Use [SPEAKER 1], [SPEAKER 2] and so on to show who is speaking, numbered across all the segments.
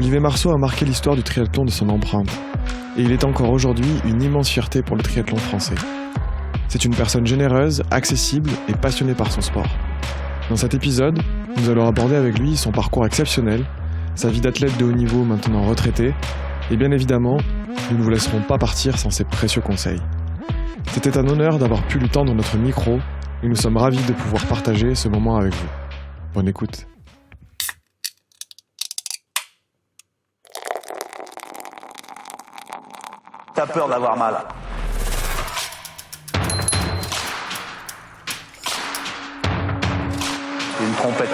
[SPEAKER 1] Olivier Marceau a marqué l'histoire du triathlon de son empreinte. Et il est encore aujourd'hui une immense fierté pour le triathlon français. C'est une personne généreuse, accessible et passionnée par son sport. Dans cet épisode, nous allons aborder avec lui son parcours exceptionnel, sa vie d'athlète de haut niveau maintenant retraité, et bien évidemment, nous ne vous laisserons pas partir sans ses précieux conseils. C'était un honneur d'avoir pu lui tendre notre micro, et nous sommes ravis de pouvoir partager ce moment avec vous. Bonne écoute.
[SPEAKER 2] T'as peur d'avoir mal. C'est une trompette.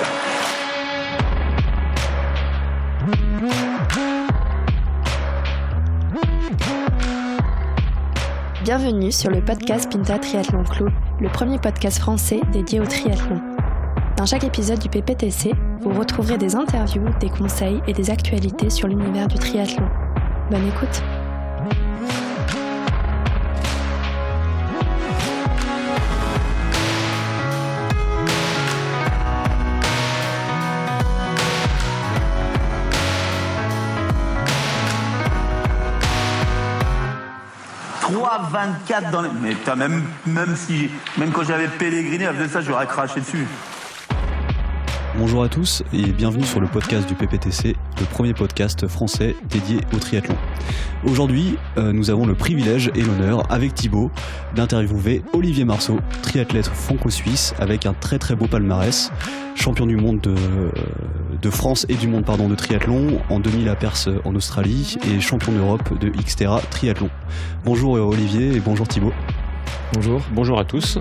[SPEAKER 3] Bienvenue sur le podcast Pinta Triathlon Club, le premier podcast français dédié au triathlon. Dans chaque épisode du PPTC, vous retrouverez des interviews, des conseils et des actualités sur l'univers du triathlon. Bonne écoute.
[SPEAKER 2] Trois 24 dans les... Mais putain, même quand j'avais pèleriné, elle faisait ça, j'aurais craché dessus.
[SPEAKER 4] Bonjour à tous et bienvenue sur le podcast du PPTC, le premier podcast français dédié au triathlon. Aujourd'hui, nous avons le privilège et l'honneur, avec Thibaut, d'interviewer Olivier Marceau, triathlète franco-suisse avec un très très beau palmarès, champion du monde de France et du monde de triathlon, en 2000 à Perth en Australie et champion d'Europe de Xterra triathlon. Bonjour Olivier et bonjour Thibaut.
[SPEAKER 5] Bonjour à tous.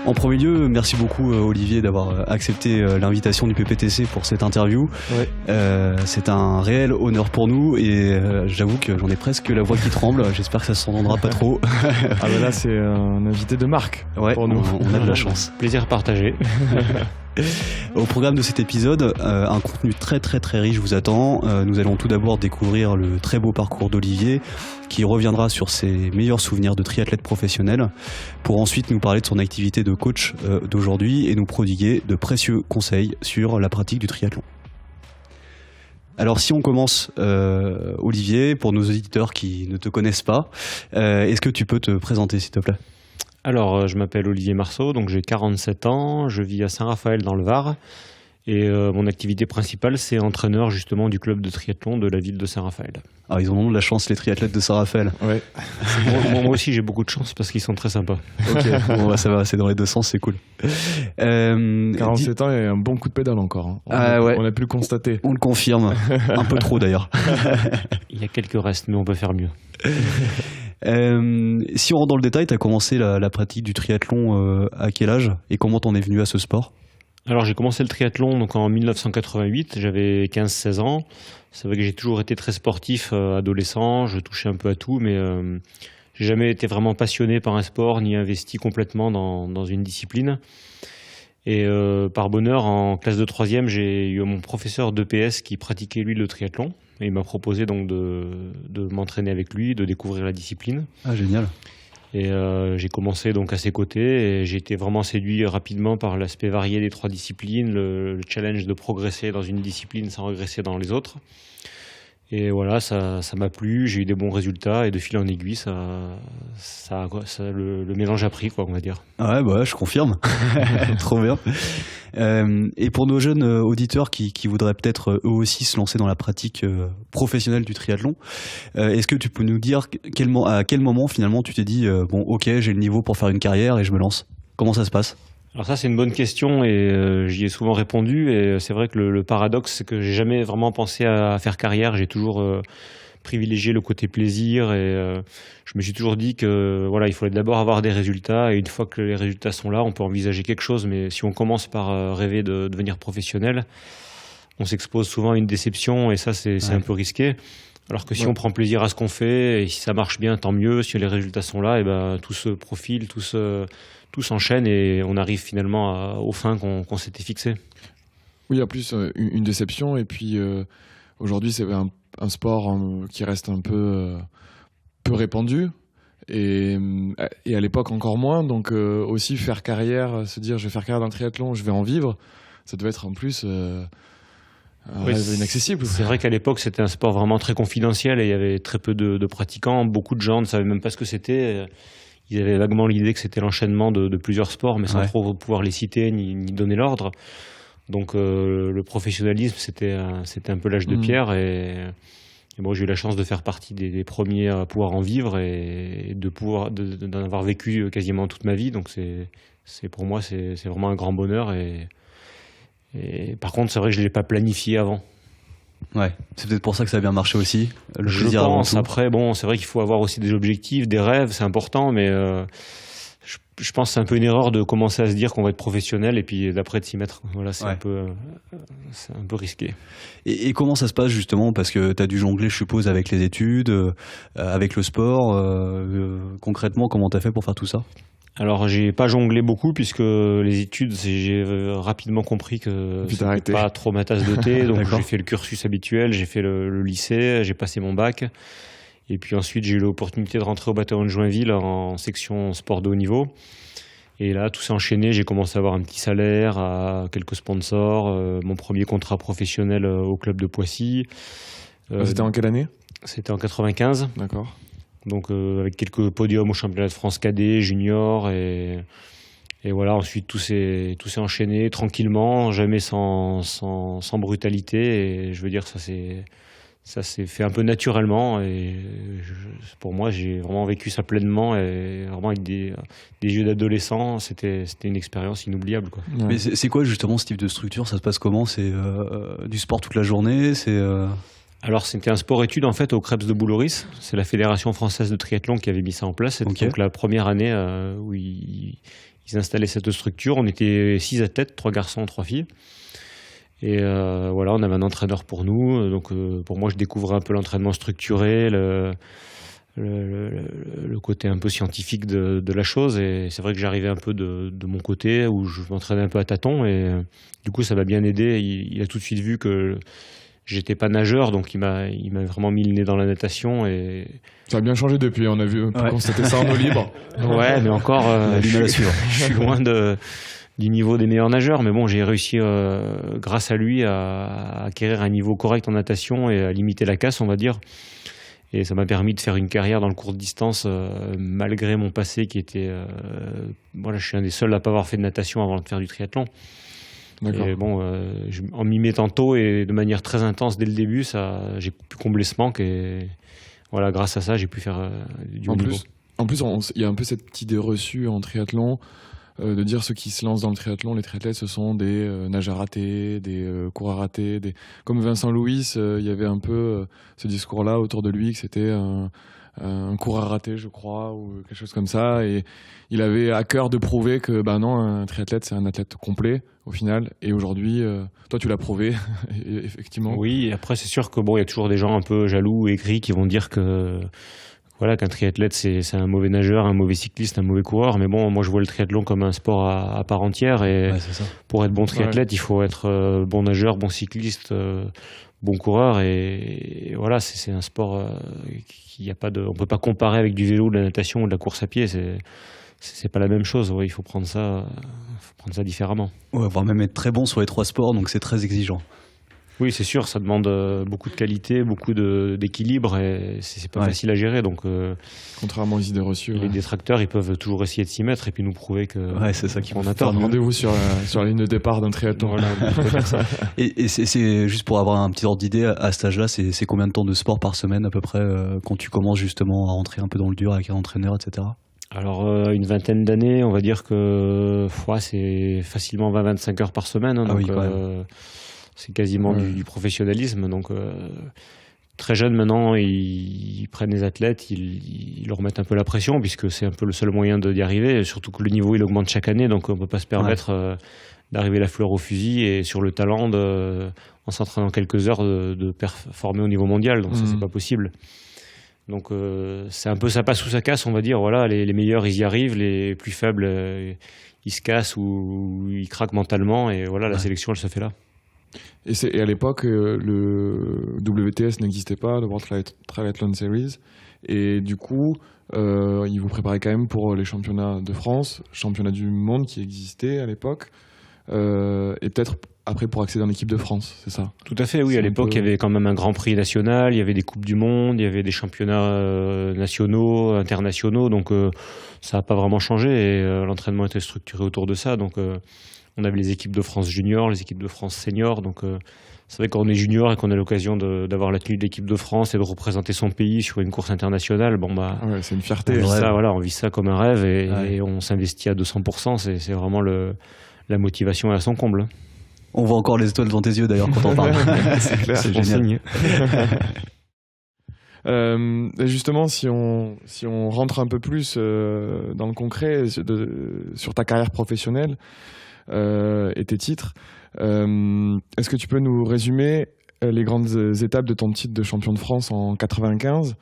[SPEAKER 4] En premier lieu, merci beaucoup Olivier d'avoir accepté l'invitation du PPTC pour cette interview.
[SPEAKER 1] Ouais.
[SPEAKER 4] C'est un réel honneur pour nous et j'avoue que j'en ai presque la voix qui tremble. J'espère que ça s'entendra pas trop.
[SPEAKER 1] Ah bah là c'est un invité de marque pour nous.
[SPEAKER 4] On a de la chance.
[SPEAKER 5] Plaisir partagé.
[SPEAKER 4] Au programme de cet épisode, un contenu très très très riche vous attend. Nous allons tout d'abord découvrir le très beau parcours d'Olivier qui reviendra sur ses meilleurs souvenirs de triathlète professionnel pour ensuite nous parler de son activité de coach d'aujourd'hui et nous prodiguer de précieux conseils sur la pratique du triathlon. Alors si on commence, Olivier, pour nos auditeurs qui ne te connaissent pas, est-ce que tu peux te présenter s'il te plaît ?
[SPEAKER 5] Alors, je m'appelle Olivier Marceau, donc j'ai 47 ans, je vis à Saint-Raphaël dans le Var et mon activité principale c'est entraîneur justement du club de triathlon de la ville de Saint-Raphaël.
[SPEAKER 4] Ah, ils ont de la chance les triathlètes de Saint-Raphaël.
[SPEAKER 1] Ouais.
[SPEAKER 5] Moi aussi j'ai beaucoup de chance parce qu'ils sont très sympas.
[SPEAKER 4] Ok, bon bah, ça va, c'est dans les deux sens, c'est cool.
[SPEAKER 1] 47 ans et un bon coup de pédale encore. Hein. On a pu le constater.
[SPEAKER 4] On le confirme, un peu trop d'ailleurs.
[SPEAKER 5] Il y a quelques restes mais on peut faire mieux.
[SPEAKER 4] Si on rentre dans le détail, tu as commencé la pratique du triathlon à quel âge et comment t'en es venu à ce sport ?
[SPEAKER 5] Alors j'ai commencé le triathlon donc en 1988, j'avais 15-16 ans. C'est vrai que j'ai toujours été très sportif adolescent, je touchais un peu à tout mais j'ai jamais été vraiment passionné par un sport ni investi complètement dans une discipline. Et par bonheur, en classe de 3e, j'ai eu mon professeur d'EPS qui pratiquait lui le triathlon. Et il m'a proposé donc de m'entraîner avec lui, de découvrir la discipline.
[SPEAKER 4] Ah, génial.
[SPEAKER 5] Et j'ai commencé donc à ses côtés et j'ai été vraiment séduit rapidement par l'aspect varié des trois disciplines, le challenge de progresser dans une discipline sans régresser dans les autres. Et voilà, ça m'a plu, j'ai eu des bons résultats et de fil en aiguille, le mélange a pris, quoi, on va dire.
[SPEAKER 4] Ah ouais, bah, je confirme. Trop bien. Et pour nos jeunes auditeurs qui voudraient peut-être eux aussi se lancer dans la pratique professionnelle du triathlon, est-ce que tu peux nous dire à quel moment finalement tu t'es dit bon ok, j'ai le niveau pour faire une carrière et je me lance ? Comment ça se passe ?
[SPEAKER 5] Alors ça c'est une bonne question et j'y ai souvent répondu et c'est vrai que le paradoxe c'est que j'ai jamais vraiment pensé à faire carrière, j'ai toujours privilégié le côté plaisir et je me suis toujours dit que voilà, il fallait d'abord avoir des résultats et une fois que les résultats sont là on peut envisager quelque chose, mais si on commence par rêver de devenir professionnel on s'expose souvent à une déception et ça c'est un peu risqué. Alors que si on prend plaisir à ce qu'on fait et si ça marche bien tant mieux, si les résultats sont là et ben tout se profile, tout s'enchaîne et on arrive finalement aux fins qu'on s'était fixées.
[SPEAKER 1] Oui, en plus une déception et puis aujourd'hui c'est un sport qui reste un peu répandu et à l'époque encore moins, donc aussi faire carrière, se dire je vais faire carrière dans le triathlon, je vais en vivre, ça devait être en plus un rêve inaccessible.
[SPEAKER 5] C'est vrai qu'à l'époque, c'était un sport vraiment très confidentiel et il y avait très peu de pratiquants. Beaucoup de gens ne savaient même pas ce que c'était. Ils avaient vaguement l'idée que c'était l'enchaînement de plusieurs sports, mais sans trop pouvoir les citer ni donner l'ordre. Donc le professionnalisme, c'était un peu l'âge de pierre. Et bon, j'ai eu la chance de faire partie des premiers à pouvoir en vivre et d'en avoir vécu quasiment toute ma vie. Donc pour moi, c'est vraiment un grand bonheur. Et par contre, c'est vrai que je ne l'ai pas planifié avant.
[SPEAKER 4] Ouais, c'est peut-être pour ça que ça a bien marché aussi.
[SPEAKER 5] Je pense. Après, bon, c'est vrai qu'il faut avoir aussi des objectifs, des rêves, c'est important, mais je pense que c'est un peu une erreur de commencer à se dire qu'on va être professionnel et puis d'après de s'y mettre. Voilà, c'est un peu risqué.
[SPEAKER 4] Et comment ça se passe justement? Parce que tu as dû jongler, je suppose, avec les études, avec le sport. Concrètement, comment tu as fait pour faire tout ça?
[SPEAKER 5] Alors, j'ai pas jonglé beaucoup puisque les études, j'ai rapidement compris que c'était pas trop ma tasse de thé. Donc, j'ai fait le cursus habituel, j'ai fait le lycée, j'ai passé mon bac. Et puis ensuite, j'ai eu l'opportunité de rentrer au bataillon de Joinville en section sport de haut niveau. Et là, tout s'est enchaîné. J'ai commencé à avoir un petit salaire, à quelques sponsors, mon premier contrat professionnel au club de Poissy.
[SPEAKER 1] C'était en quelle année?
[SPEAKER 5] C'était en 95.
[SPEAKER 1] D'accord.
[SPEAKER 5] Donc avec quelques podiums au championnat de France cadet, junior et voilà, ensuite tout s'est enchaîné tranquillement, jamais sans brutalité, et je veux dire ça s'est fait un peu naturellement, et pour moi j'ai vraiment vécu ça pleinement et vraiment avec des yeux d'adolescent. C'était une expérience inoubliable, quoi.
[SPEAKER 4] Ouais. Mais c'est quoi justement ce type de structure? Ça se passe comment? C'est du sport toute la journée?
[SPEAKER 5] Alors, c'était un sport-études en fait au Krebs de Bouloris. C'est la Fédération française de triathlon qui avait mis ça en place. C'était donc la première année où ils installaient cette structure. On était 6 athlètes, 3 garçons, 3 filles. Et voilà, on avait un entraîneur pour nous. Donc pour moi, je découvrais un peu l'entraînement structuré, le côté un peu scientifique de la chose. Et c'est vrai que j'arrivais un peu de mon côté où je m'entraînais un peu à tâtons. Et du coup, ça m'a bien aidé. Il a tout de suite vu que j'étais pas nageur, donc il m'a vraiment mis le nez dans la natation. Et
[SPEAKER 1] ça a bien changé depuis, on a vu, quand c'était ça en eau libre.
[SPEAKER 5] Ouais, mais encore, je suis loin du niveau des meilleurs nageurs, mais bon, j'ai réussi grâce à lui à acquérir un niveau correct en natation et à limiter la casse, on va dire. Et ça m'a permis de faire une carrière dans le court distance malgré mon passé qui était... voilà, je suis un des seuls à pas avoir fait de natation avant de faire du triathlon. D'accord. Et bon, en m'y mettant tôt et de manière très intense dès le début, j'ai pu combler ce manque, et voilà, grâce à ça, j'ai pu faire du haut niveau.
[SPEAKER 1] En plus, il y a un peu cette idée reçue en triathlon de dire ceux qui se lancent dans le triathlon, les triathlètes, ce sont des nageurs ratés, des coureurs ratés. Comme Vincent Louis, il y avait un peu ce discours-là autour de lui, que c'était un coureur raté, je crois, ou quelque chose comme ça. Et il avait à cœur de prouver que, non, un triathlète, c'est un athlète complet, au final. Et aujourd'hui, toi, tu l'as prouvé, effectivement.
[SPEAKER 5] Oui, et après, c'est sûr que il y a toujours des gens un peu jaloux, aigris, qui vont dire que, voilà, qu'un triathlète, c'est un mauvais nageur, un mauvais cycliste, un mauvais coureur. Mais bon, moi, je vois le triathlon comme un sport à part entière. Et pour être bon triathlète, il faut être bon nageur, bon cycliste, bon coureur. Et voilà, c'est un sport qui a pas on peut pas comparer avec du vélo, de la natation ou de la course à pied. C'est pas la même chose. Ouais, il faut prendre ça différemment.
[SPEAKER 4] Ouais, voire même être très bon sur les 3 sports, donc c'est très exigeant.
[SPEAKER 5] Oui, c'est sûr, ça demande beaucoup de qualité, beaucoup d'équilibre, et c'est pas facile à gérer. Donc,
[SPEAKER 1] contrairement aux idées reçues,
[SPEAKER 5] les détracteurs, ils peuvent toujours essayer de s'y mettre et puis nous prouver que
[SPEAKER 4] c'est ça
[SPEAKER 5] qu'on a tort.
[SPEAKER 1] Rendez-vous sur la ligne de départ d'un triathlon.
[SPEAKER 5] Voilà,
[SPEAKER 4] et c'est juste pour avoir un petit ordre d'idée, à cet âge-là, c'est combien de temps de sport par semaine à peu près quand tu commences justement à rentrer un peu dans le dur avec un entraîneur, etc.
[SPEAKER 5] Alors, une vingtaine d'années, on va dire que c'est facilement 20-25 heures par semaine. Hein, donc, c'est quasiment du professionnalisme. Donc, très jeunes maintenant, ils prennent les athlètes, ils leur mettent un peu la pression, puisque c'est un peu le seul moyen d'y arriver. Surtout que le niveau, il augmente chaque année, donc on ne peut pas se permettre d'arriver la fleur au fusil et sur le talent, en s'entraînant quelques heures, de performer au niveau mondial. Donc ça, c'est pas possible. Donc c'est un peu ça passe ou ça casse, on va dire. Voilà, les meilleurs, ils y arrivent, les plus faibles, ils se cassent ou ils craquent mentalement, et voilà, la sélection, elle se fait là.
[SPEAKER 1] Et à l'époque, le WTS n'existait pas, le World Triathlon Series, et du coup, ils vous préparaient quand même pour les championnats de France, championnats du monde qui existaient à l'époque. et peut-être après pour accéder en équipe de France, c'est ça?
[SPEAKER 5] Tout à fait, oui.
[SPEAKER 1] C'est
[SPEAKER 5] À l'époque, il y avait quand même un Grand Prix national, il y avait des Coupes du Monde, il y avait des championnats nationaux, internationaux. Donc, ça n'a pas vraiment changé et l'entraînement était structuré autour de ça. Donc, on avait les équipes de France junior, les équipes de France senior. Donc, c'est vrai que quand on est junior et qu'on a l'occasion d'avoir la tenue de l'équipe de France et de représenter son pays sur une course internationale,
[SPEAKER 1] ouais, c'est une fierté.
[SPEAKER 5] on vit ça comme un rêve et on s'investit à 200%. C'est vraiment la motivation à son comble.
[SPEAKER 4] On voit encore les étoiles devant tes yeux d'ailleurs quand on parle.
[SPEAKER 1] C'est clair.
[SPEAKER 4] C'est génial.
[SPEAKER 1] Justement, si on rentre un peu plus dans le concret sur ta carrière professionnelle et tes titres, est-ce que tu peux nous résumer les grandes étapes de ton titre de champion de France en 95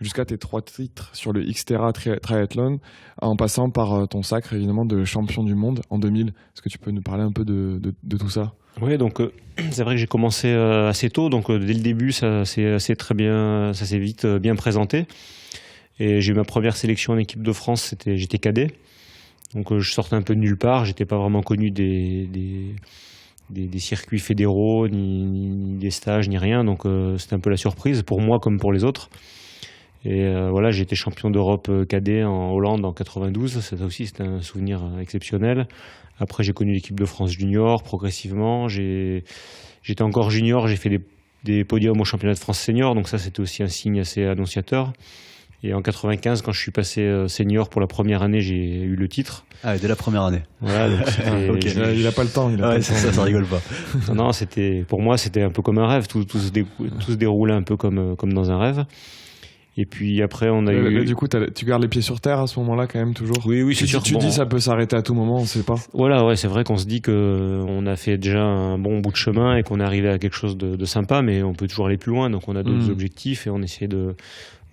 [SPEAKER 1] jusqu'à tes 3 titres sur le Xterra Triathlon, en passant par ton sacre évidemment de champion du monde en 2000. Est-ce que tu peux nous parler un peu de tout ça?
[SPEAKER 5] Oui, donc c'est vrai que j'ai commencé assez tôt, donc dès le début ça s'est vite bien présenté. Et j'ai eu ma première sélection en équipe de France, j'étais cadet. Donc je sortais un peu de nulle part, j'étais pas vraiment connu des circuits fédéraux, ni des stages, ni rien. Donc c'était un peu la surprise pour moi comme pour les autres. Et voilà, j'ai été champion d'Europe cadet en Hollande en 92. Ça aussi, c'était un souvenir exceptionnel. Après, j'ai connu l'équipe de France junior progressivement. J'étais encore junior, j'ai fait des podiums au championnat de France senior. Donc ça, c'était aussi un signe assez annonciateur. Et en 95, quand je suis passé senior pour la première année, j'ai eu le titre.
[SPEAKER 4] Ah, dès la première année.
[SPEAKER 5] Voilà, donc
[SPEAKER 4] Okay.
[SPEAKER 1] Il n'a pas le temps.
[SPEAKER 4] Ça rigole pas.
[SPEAKER 5] Non, pour moi, c'était un peu comme un rêve. Tout se déroulait un peu comme dans un rêve. Et puis après, on a eu...
[SPEAKER 1] Du coup, tu gardes les pieds sur terre à ce moment-là quand même toujours?
[SPEAKER 5] Oui, c'est sûr.
[SPEAKER 1] Tu dis ça peut s'arrêter à tout moment, on ne sait pas.
[SPEAKER 5] Voilà, ouais, c'est vrai qu'on se dit qu'on a fait déjà un bon bout de chemin et qu'on est arrivé à quelque chose de sympa, mais on peut toujours aller plus loin. Donc on a d'autres objectifs et on essaie de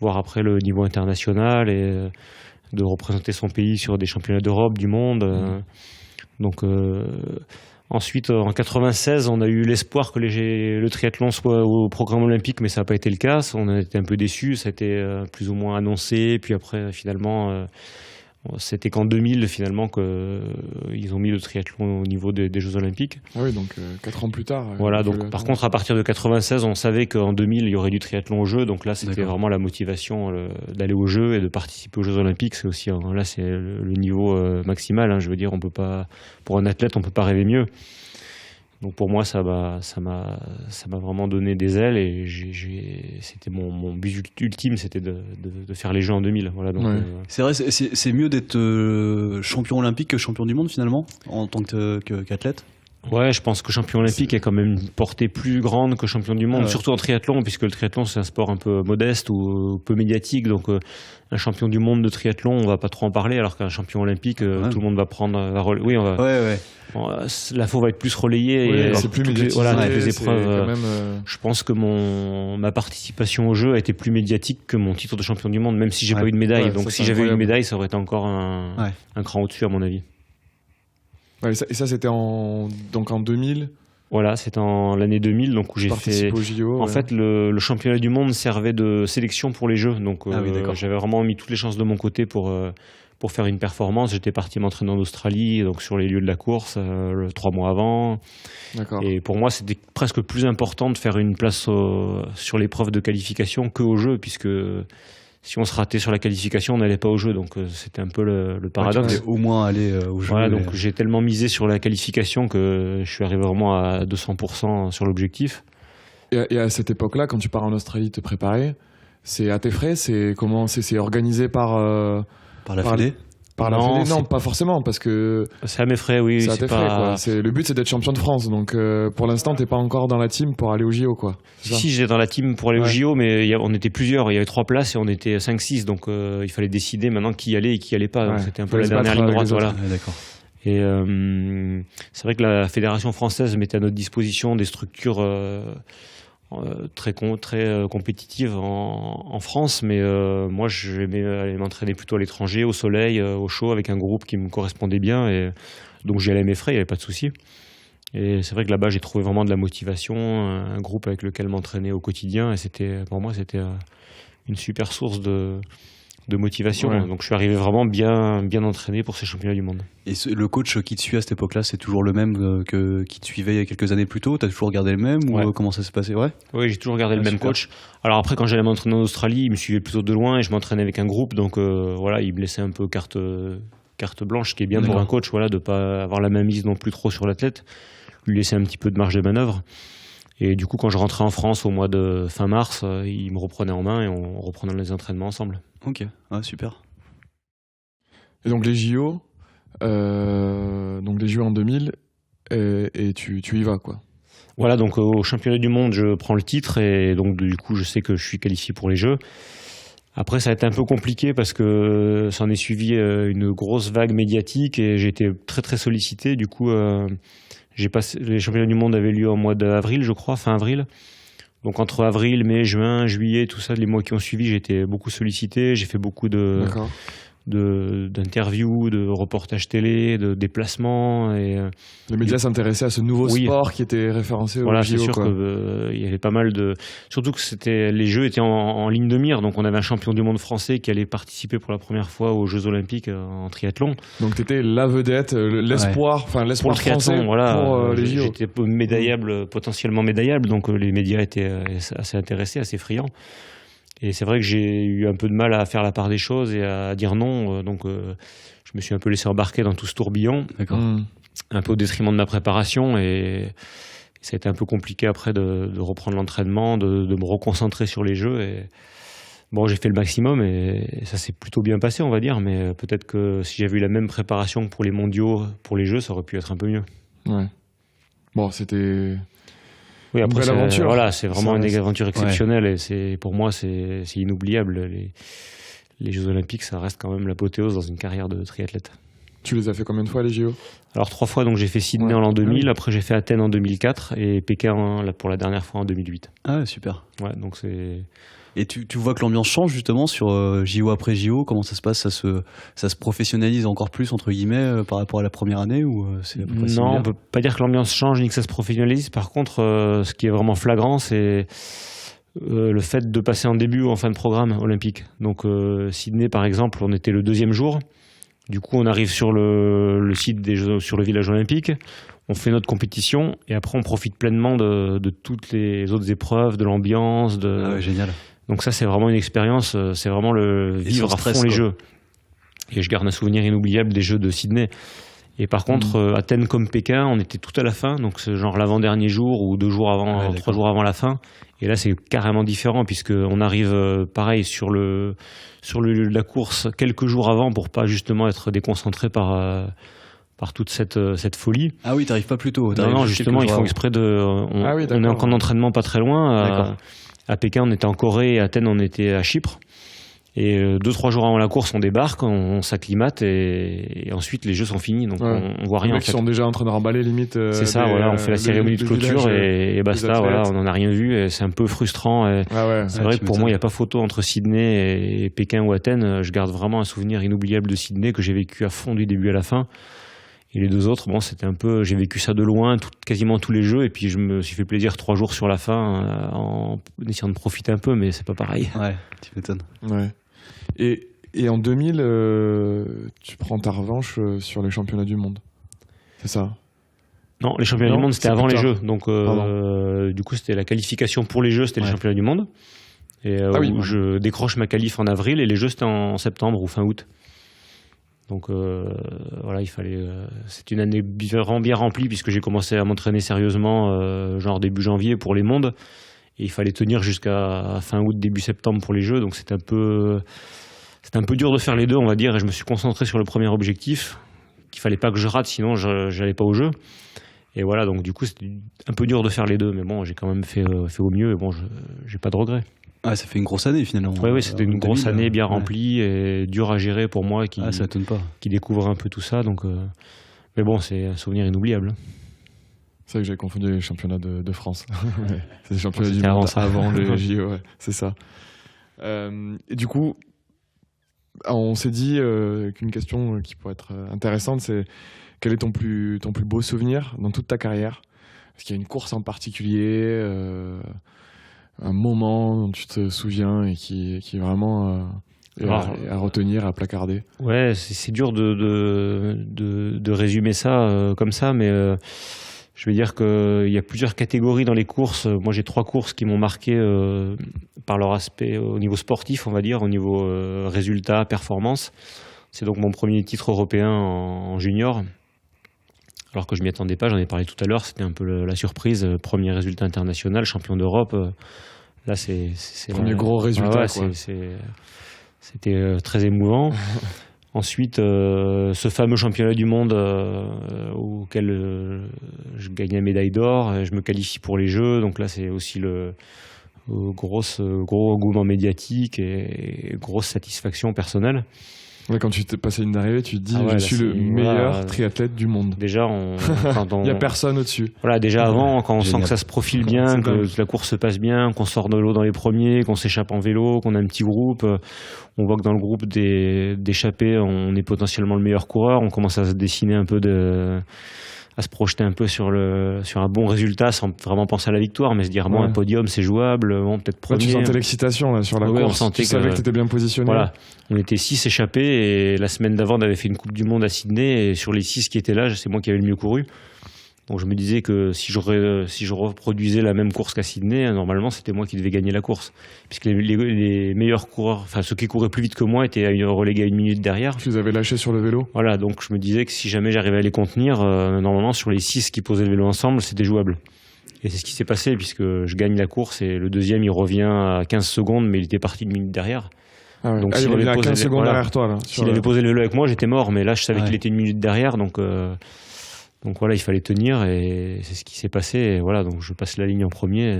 [SPEAKER 5] voir après le niveau international et de représenter son pays sur des championnats d'Europe, du monde. Donc... Ensuite, en 96, on a eu l'espoir que le triathlon soit au programme olympique, mais ça n'a pas été le cas. On a été un peu déçus, ça a été plus ou moins annoncé. Puis après, finalement, c'était qu'en 2000, finalement, qu'ils ont mis le triathlon au niveau des Jeux olympiques.
[SPEAKER 1] Ah oui, donc 4 ans plus tard.
[SPEAKER 5] Voilà, donc par contre, à partir de 96, on savait qu'en 2000, il y aurait du triathlon aux Jeux. Donc là, c'était vraiment la motivation d'aller aux Jeux et de participer aux Jeux olympiques. C'est aussi, là, c'est le niveau maximal. Je veux dire, on peut pas, pour un athlète, on peut pas rêver mieux. Donc pour moi, ça m'a vraiment donné des ailes et c'était mon but ultime, c'était de faire les Jeux en 2000. Voilà, donc,
[SPEAKER 4] C'est vrai, c'est mieux d'être champion olympique que champion du monde finalement, en tant qu'athlète.
[SPEAKER 5] Ouais, je pense que champion olympique est quand même une portée plus grande que champion du monde, surtout en triathlon, puisque le triathlon c'est un sport un peu modeste ou peu médiatique. Donc un champion du monde de triathlon, on va pas trop en parler, alors qu'un champion olympique, tout le monde va prendre oui, on va. L'info va être plus relayée.
[SPEAKER 1] Et c'est plus médiatisé.
[SPEAKER 5] Voilà, les épreuves.
[SPEAKER 1] Même,
[SPEAKER 5] je pense que ma participation au jeu a été plus médiatique que mon titre de champion du monde, même si j'ai pas eu de médaille. Donc si j'avais eu une médaille, ça aurait été encore un cran au-dessus à mon avis.
[SPEAKER 1] Ouais, et ça c'était en 2000.
[SPEAKER 5] Voilà, c'était en l'année 2000, donc où j'ai fait.
[SPEAKER 1] Au JO,
[SPEAKER 5] en fait, le championnat du monde servait de sélection pour les Jeux, donc j'avais vraiment mis toutes les chances de mon côté pour faire une performance. J'étais parti m'entraîner en Australie, donc sur les lieux de la course, 3 mois avant.
[SPEAKER 1] D'accord.
[SPEAKER 5] Et pour moi, c'était presque plus important de faire une place sur l'épreuve de qualification qu'aux Jeux, puisque si on se ratait sur la qualification, on n'allait pas au jeu. Donc c'était un peu le paradoxe.
[SPEAKER 4] Au moins aller au jeu.
[SPEAKER 5] Voilà, donc j'ai tellement misé sur la qualification que je suis arrivé vraiment à 200% sur l'objectif.
[SPEAKER 1] Et à cette époque-là, quand tu pars en Australie te préparer, c'est à tes frais, c'est organisé par
[SPEAKER 4] la Fédé?
[SPEAKER 1] Par la Fédé? Non, pas forcément, parce que
[SPEAKER 5] c'est à mes frais, oui.
[SPEAKER 1] C'est à tes frais, quoi. Le but, c'est d'être champion de France. Donc, pour l'instant, t'es pas encore dans la team pour aller au JO, quoi.
[SPEAKER 5] Si, j'étais dans la team pour aller au JO, mais on était plusieurs. Il y avait 3 places et on était 5-6. Donc, il fallait décider maintenant qui y allait et qui y allait pas. Donc, c'était un peu la dernière ligne droite. Voilà.
[SPEAKER 4] D'accord.
[SPEAKER 5] Et c'est vrai que la Fédération française mettait à notre disposition des structures très compétitive en France, mais moi j'aimais aller m'entraîner plutôt à l'étranger, au soleil, au chaud, avec un groupe qui me correspondait bien, et donc j'y allais à mes frais, il n'y avait pas de souci. Et c'est vrai que là-bas j'ai trouvé vraiment de la motivation, un groupe avec lequel m'entraîner au quotidien, et pour moi c'était une super source de de motivation.
[SPEAKER 1] Ouais.
[SPEAKER 5] Donc je suis arrivé vraiment bien entraîné pour ces championnats du monde.
[SPEAKER 4] Et le coach qui te suit à cette époque-là, c'est toujours le même qui te suivait il y a quelques années plus tôt? T'as toujours gardé le même
[SPEAKER 5] Ouais.
[SPEAKER 4] ou comment ça s'est passé? Ouais.
[SPEAKER 5] Oui, j'ai toujours gardé le même
[SPEAKER 4] Super.
[SPEAKER 5] coach. Alors après, quand j'allais m'entraîner en Australie, il me suivait plutôt de loin et je m'entraînais avec un groupe. Donc voilà, il me laissait un peu carte blanche, ce qui est bien pour
[SPEAKER 4] D'accord.
[SPEAKER 5] un coach, voilà, de pas avoir la main mise non plus trop sur l'athlète, lui laisser un petit peu de marge de manœuvre. Et du coup, quand je rentrais en France au mois de fin mars, il me reprenait en main et on reprenait les entraînements ensemble.
[SPEAKER 4] Ok, ouais, super.
[SPEAKER 1] Et donc les JO, en 2000, et tu y vas, quoi.
[SPEAKER 5] Voilà, donc au championnat du monde, je prends le titre et donc du coup, je sais que je suis qualifié pour les Jeux. Après, ça a été un peu compliqué parce que ça en est suivi une grosse vague médiatique et j'ai été très très sollicité. Du coup, les championnats du monde avaient lieu en mois d'avril, je crois, fin avril. Donc entre avril, mai, juin, juillet, tout ça, les mois qui ont suivi, j'ai été beaucoup sollicité. J'ai fait beaucoup
[SPEAKER 1] D'accord.
[SPEAKER 5] d'interviews, de reportages télé, de déplacements. Et,
[SPEAKER 1] Les médias s'intéressaient à ce nouveau
[SPEAKER 5] Oui.
[SPEAKER 1] sport qui était référencé au
[SPEAKER 5] voilà,
[SPEAKER 1] JO,
[SPEAKER 5] c'est sûr
[SPEAKER 1] quoi.
[SPEAKER 5] qu'il y avait pas mal de... Surtout que les Jeux étaient en ligne de mire, donc on avait un champion du monde français qui allait participer pour la première fois aux Jeux Olympiques en triathlon.
[SPEAKER 1] Donc t'étais la vedette, l'espoir, enfin
[SPEAKER 5] Pour
[SPEAKER 1] l'espoir
[SPEAKER 5] le triathlon,
[SPEAKER 1] français
[SPEAKER 5] voilà,
[SPEAKER 1] pour les JO.
[SPEAKER 5] j'étais potentiellement médaillable, donc les médias étaient assez intéressés, assez friands. Et c'est vrai que j'ai eu un peu de mal à faire la part des choses et à dire non, donc je me suis un peu laissé embarquer dans tout ce tourbillon,
[SPEAKER 4] D'accord.
[SPEAKER 5] un peu au détriment de ma préparation, et ça a été un peu compliqué après de reprendre l'entraînement, de me reconcentrer sur les Jeux. Et bon, j'ai fait le maximum et ça s'est plutôt bien passé, on va dire, mais peut-être que si j'avais eu la même préparation que pour les mondiaux, pour les Jeux, ça aurait pu être un peu mieux.
[SPEAKER 1] Ouais. Bon, c'était...
[SPEAKER 5] Oui, après,
[SPEAKER 1] belle aventure.
[SPEAKER 5] Voilà, c'est vraiment
[SPEAKER 1] Ça
[SPEAKER 5] une
[SPEAKER 1] reste-
[SPEAKER 5] aventure exceptionnelle et pour moi, c'est inoubliable. Les Jeux Olympiques, ça reste quand même l'apothéose dans une carrière de triathlète.
[SPEAKER 1] Tu les as fait combien de fois, les JO?
[SPEAKER 5] Alors 3 fois, donc j'ai fait Sydney
[SPEAKER 1] Ouais.
[SPEAKER 5] en l'an 2000,
[SPEAKER 1] Ah oui.
[SPEAKER 5] après j'ai fait Athènes en 2004 et Pékin pour la dernière fois en 2008.
[SPEAKER 4] Ah, super.
[SPEAKER 5] Ouais, donc c'est...
[SPEAKER 4] Et tu vois que l'ambiance change justement sur JO après JO. Comment ça se passe? Ça se professionnalise encore plus entre guillemets par rapport à la première année ou c'est à peu près
[SPEAKER 5] Non,
[SPEAKER 4] similaire?
[SPEAKER 5] on peut pas dire que l'ambiance change ni que ça se professionnalise. Par contre, ce qui est vraiment flagrant, c'est le fait de passer en début ou en fin de programme olympique. Donc Sydney, par exemple, on était le 2e jour. Du coup, on arrive sur le site sur le village olympique. On fait notre compétition et après, on profite pleinement de toutes les autres épreuves, de l'ambiance.
[SPEAKER 4] Ah ouais, génial.
[SPEAKER 5] Donc ça, c'est vraiment une expérience. C'est vraiment le
[SPEAKER 4] Et
[SPEAKER 5] vivre
[SPEAKER 4] sans
[SPEAKER 5] à
[SPEAKER 4] stress,
[SPEAKER 5] fond les
[SPEAKER 4] quoi.
[SPEAKER 5] Jeux. Et je garde un souvenir inoubliable des Jeux de Sydney. Et par contre, Athènes comme Pékin, on était tout à la fin, donc c'est genre l'avant-dernier jour ou 2 jours avant,
[SPEAKER 4] Ouais,
[SPEAKER 5] 3
[SPEAKER 4] d'accord.
[SPEAKER 5] jours avant la fin. Et là, c'est carrément différent puisqu'on arrive pareil sur le lieu de la course quelques jours avant pour pas justement être déconcentré par toute cette folie.
[SPEAKER 4] Ah oui, t'arrives pas plus tôt.
[SPEAKER 5] Non,
[SPEAKER 4] t'arrives
[SPEAKER 5] non,
[SPEAKER 4] juste
[SPEAKER 5] justement,
[SPEAKER 4] quelques
[SPEAKER 5] ils
[SPEAKER 4] jours
[SPEAKER 5] font
[SPEAKER 4] avant.
[SPEAKER 5] exprès on
[SPEAKER 1] Ah oui,
[SPEAKER 5] est
[SPEAKER 1] d'accord.
[SPEAKER 5] en camp d'entraînement pas très loin.
[SPEAKER 4] D'accord.
[SPEAKER 5] À Pékin, on était en Corée et à Athènes, on était à Chypre. Et 2-3 jours avant la course, on débarque, on s'acclimate et ensuite les Jeux sont finis, donc
[SPEAKER 1] Ouais.
[SPEAKER 5] on voit
[SPEAKER 1] Les
[SPEAKER 5] rien en
[SPEAKER 1] mecs
[SPEAKER 5] fait.
[SPEAKER 1] sont déjà en train de remballer limite.
[SPEAKER 5] C'est ça, voilà, on fait la cérémonie de clôture et basta,
[SPEAKER 1] athlètes.
[SPEAKER 5] voilà, on n'en a rien vu et c'est un peu frustrant. Et
[SPEAKER 1] Ah ouais.
[SPEAKER 5] c'est
[SPEAKER 4] Ouais,
[SPEAKER 5] vrai
[SPEAKER 4] tu
[SPEAKER 5] que pour
[SPEAKER 4] m'étonnes.
[SPEAKER 5] moi, il n'y a pas photo entre Sydney et Pékin ou Athènes. Je garde vraiment un souvenir inoubliable de Sydney que j'ai vécu à fond du début à la fin. Et les 2 autres, bon, c'était un peu, j'ai vécu ça de loin, quasiment tous les Jeux, et puis je me suis fait plaisir 3 jours sur la fin en essayant de profiter un peu, mais c'est pas pareil.
[SPEAKER 4] Ouais, tu m'étonnes.
[SPEAKER 1] Ouais. Et en 2000, tu prends ta revanche sur les championnats du monde. C'est ça?
[SPEAKER 5] Non, les championnats
[SPEAKER 1] Non,
[SPEAKER 5] du monde, c'était
[SPEAKER 1] c'est
[SPEAKER 5] avant
[SPEAKER 1] plus
[SPEAKER 5] les
[SPEAKER 1] tard.
[SPEAKER 5] Jeux. Donc,
[SPEAKER 1] Pardon.
[SPEAKER 5] du coup, c'était la qualification pour les Jeux, c'était les
[SPEAKER 4] Ouais.
[SPEAKER 5] championnats du monde. Et
[SPEAKER 1] Ah oui,
[SPEAKER 5] où
[SPEAKER 1] bon.
[SPEAKER 5] je décroche ma qualif en avril et les Jeux, c'était en septembre ou fin août. Donc, voilà, il fallait. C'est une année vraiment bien remplie puisque j'ai commencé à m'entraîner sérieusement, genre début janvier pour les mondes. Et il fallait tenir jusqu'à fin août, début septembre pour les Jeux. Donc, c'était un peu dur de faire les deux, on va dire. Et je me suis concentré sur le premier objectif, qu'il fallait pas que je rate, sinon je n'allais pas aux Jeux. Et voilà, donc du coup, c'était un peu dur de faire les deux, mais bon, j'ai quand même fait au mieux, et bon, j'ai pas de regrets.
[SPEAKER 4] Ah, ça fait une grosse année finalement.
[SPEAKER 5] Oui, c'était une grosse
[SPEAKER 4] 2000,
[SPEAKER 5] année bien
[SPEAKER 4] ouais.
[SPEAKER 5] remplie et dure à gérer pour moi qui
[SPEAKER 4] Ah, ça m'étonne pas.
[SPEAKER 5] découvre un peu tout ça. Donc, mais bon, c'est un souvenir inoubliable.
[SPEAKER 1] C'est vrai que j'ai confondu les championnats de France. Ouais. C'est les championnats
[SPEAKER 5] C'était
[SPEAKER 1] du monde
[SPEAKER 5] avant ça.
[SPEAKER 1] avant les JO, ouais, c'est ça. Et du coup, on s'est dit qu'une question qui pourrait être intéressante, c'est quel est ton plus beau souvenir dans toute ta carrière? Est-ce qu'il y a une course en particulier, un moment dont tu te souviens et qui est vraiment et à retenir, à placarder.
[SPEAKER 5] Ouais, c'est dur de résumer ça comme ça, mais je vais dire qu'il y a plusieurs catégories dans les courses. Moi, j'ai 3 courses qui m'ont marqué par leur aspect au niveau sportif, on va dire, au niveau résultat, performance. C'est donc mon premier titre européen en junior, alors que je m'y attendais pas, j'en ai parlé tout à l'heure, c'était un peu la surprise. Premier résultat international, champion d'Europe. Là, c'est
[SPEAKER 1] premier gros résultat.
[SPEAKER 5] Ah ouais, c'était très émouvant. Ensuite, ce fameux championnat du monde auquel je gagne la médaille d'or, je me qualifie pour les Jeux. Donc là, c'est aussi le gros engouement médiatique et grosse satisfaction personnelle.
[SPEAKER 1] Ouais, quand tu t'es passé une d'arrivée, tu te dis je suis le meilleur triathlète du monde.
[SPEAKER 5] Déjà, il
[SPEAKER 1] n'y a personne au-dessus.
[SPEAKER 5] Voilà, déjà avant, quand on sent que ça se profile bien, que la course se passe bien, qu'on sort de l'eau dans les premiers, qu'on s'échappe en vélo, qu'on a un petit groupe, on voit que dans le groupe d'échappés, on est potentiellement le meilleur coureur, on commence à se dessiner un peu à se projeter un peu sur un bon résultat sans vraiment penser à la victoire, mais se dire un podium c'est jouable, peut-être premier.
[SPEAKER 1] Tu sentais l'excitation là, sur la course, tu savais que tu étais bien positionné.
[SPEAKER 5] Voilà, on était 6 échappés et la semaine d'avant on avait fait une Coupe du Monde à Sydney et sur les 6 qui étaient là, c'est moi qui avais le mieux couru. Donc je me disais que si je reproduisais la même course qu'à Sydney, normalement c'était moi qui devais gagner la course. Puisque les meilleurs coureurs, enfin ceux qui couraient plus vite que moi étaient relégués à 1 minute derrière.
[SPEAKER 1] Tu les avais lâchés sur le vélo.
[SPEAKER 5] Voilà, donc je me disais que si jamais j'arrivais à les contenir, normalement sur les 6 qui posaient le vélo ensemble, c'était jouable. Et c'est ce qui s'est passé puisque je gagne la course et le deuxième il revient à 15 secondes mais il était parti 1 minute derrière.
[SPEAKER 1] Ah ouais. Donc il revient à 15 secondes derrière toi.
[SPEAKER 5] S'il avait posé le vélo avec moi, j'étais mort, mais là je savais qu'il était 1 minute derrière, donc voilà, il fallait tenir et c'est ce qui s'est passé. Et voilà, donc je passe la ligne en premier.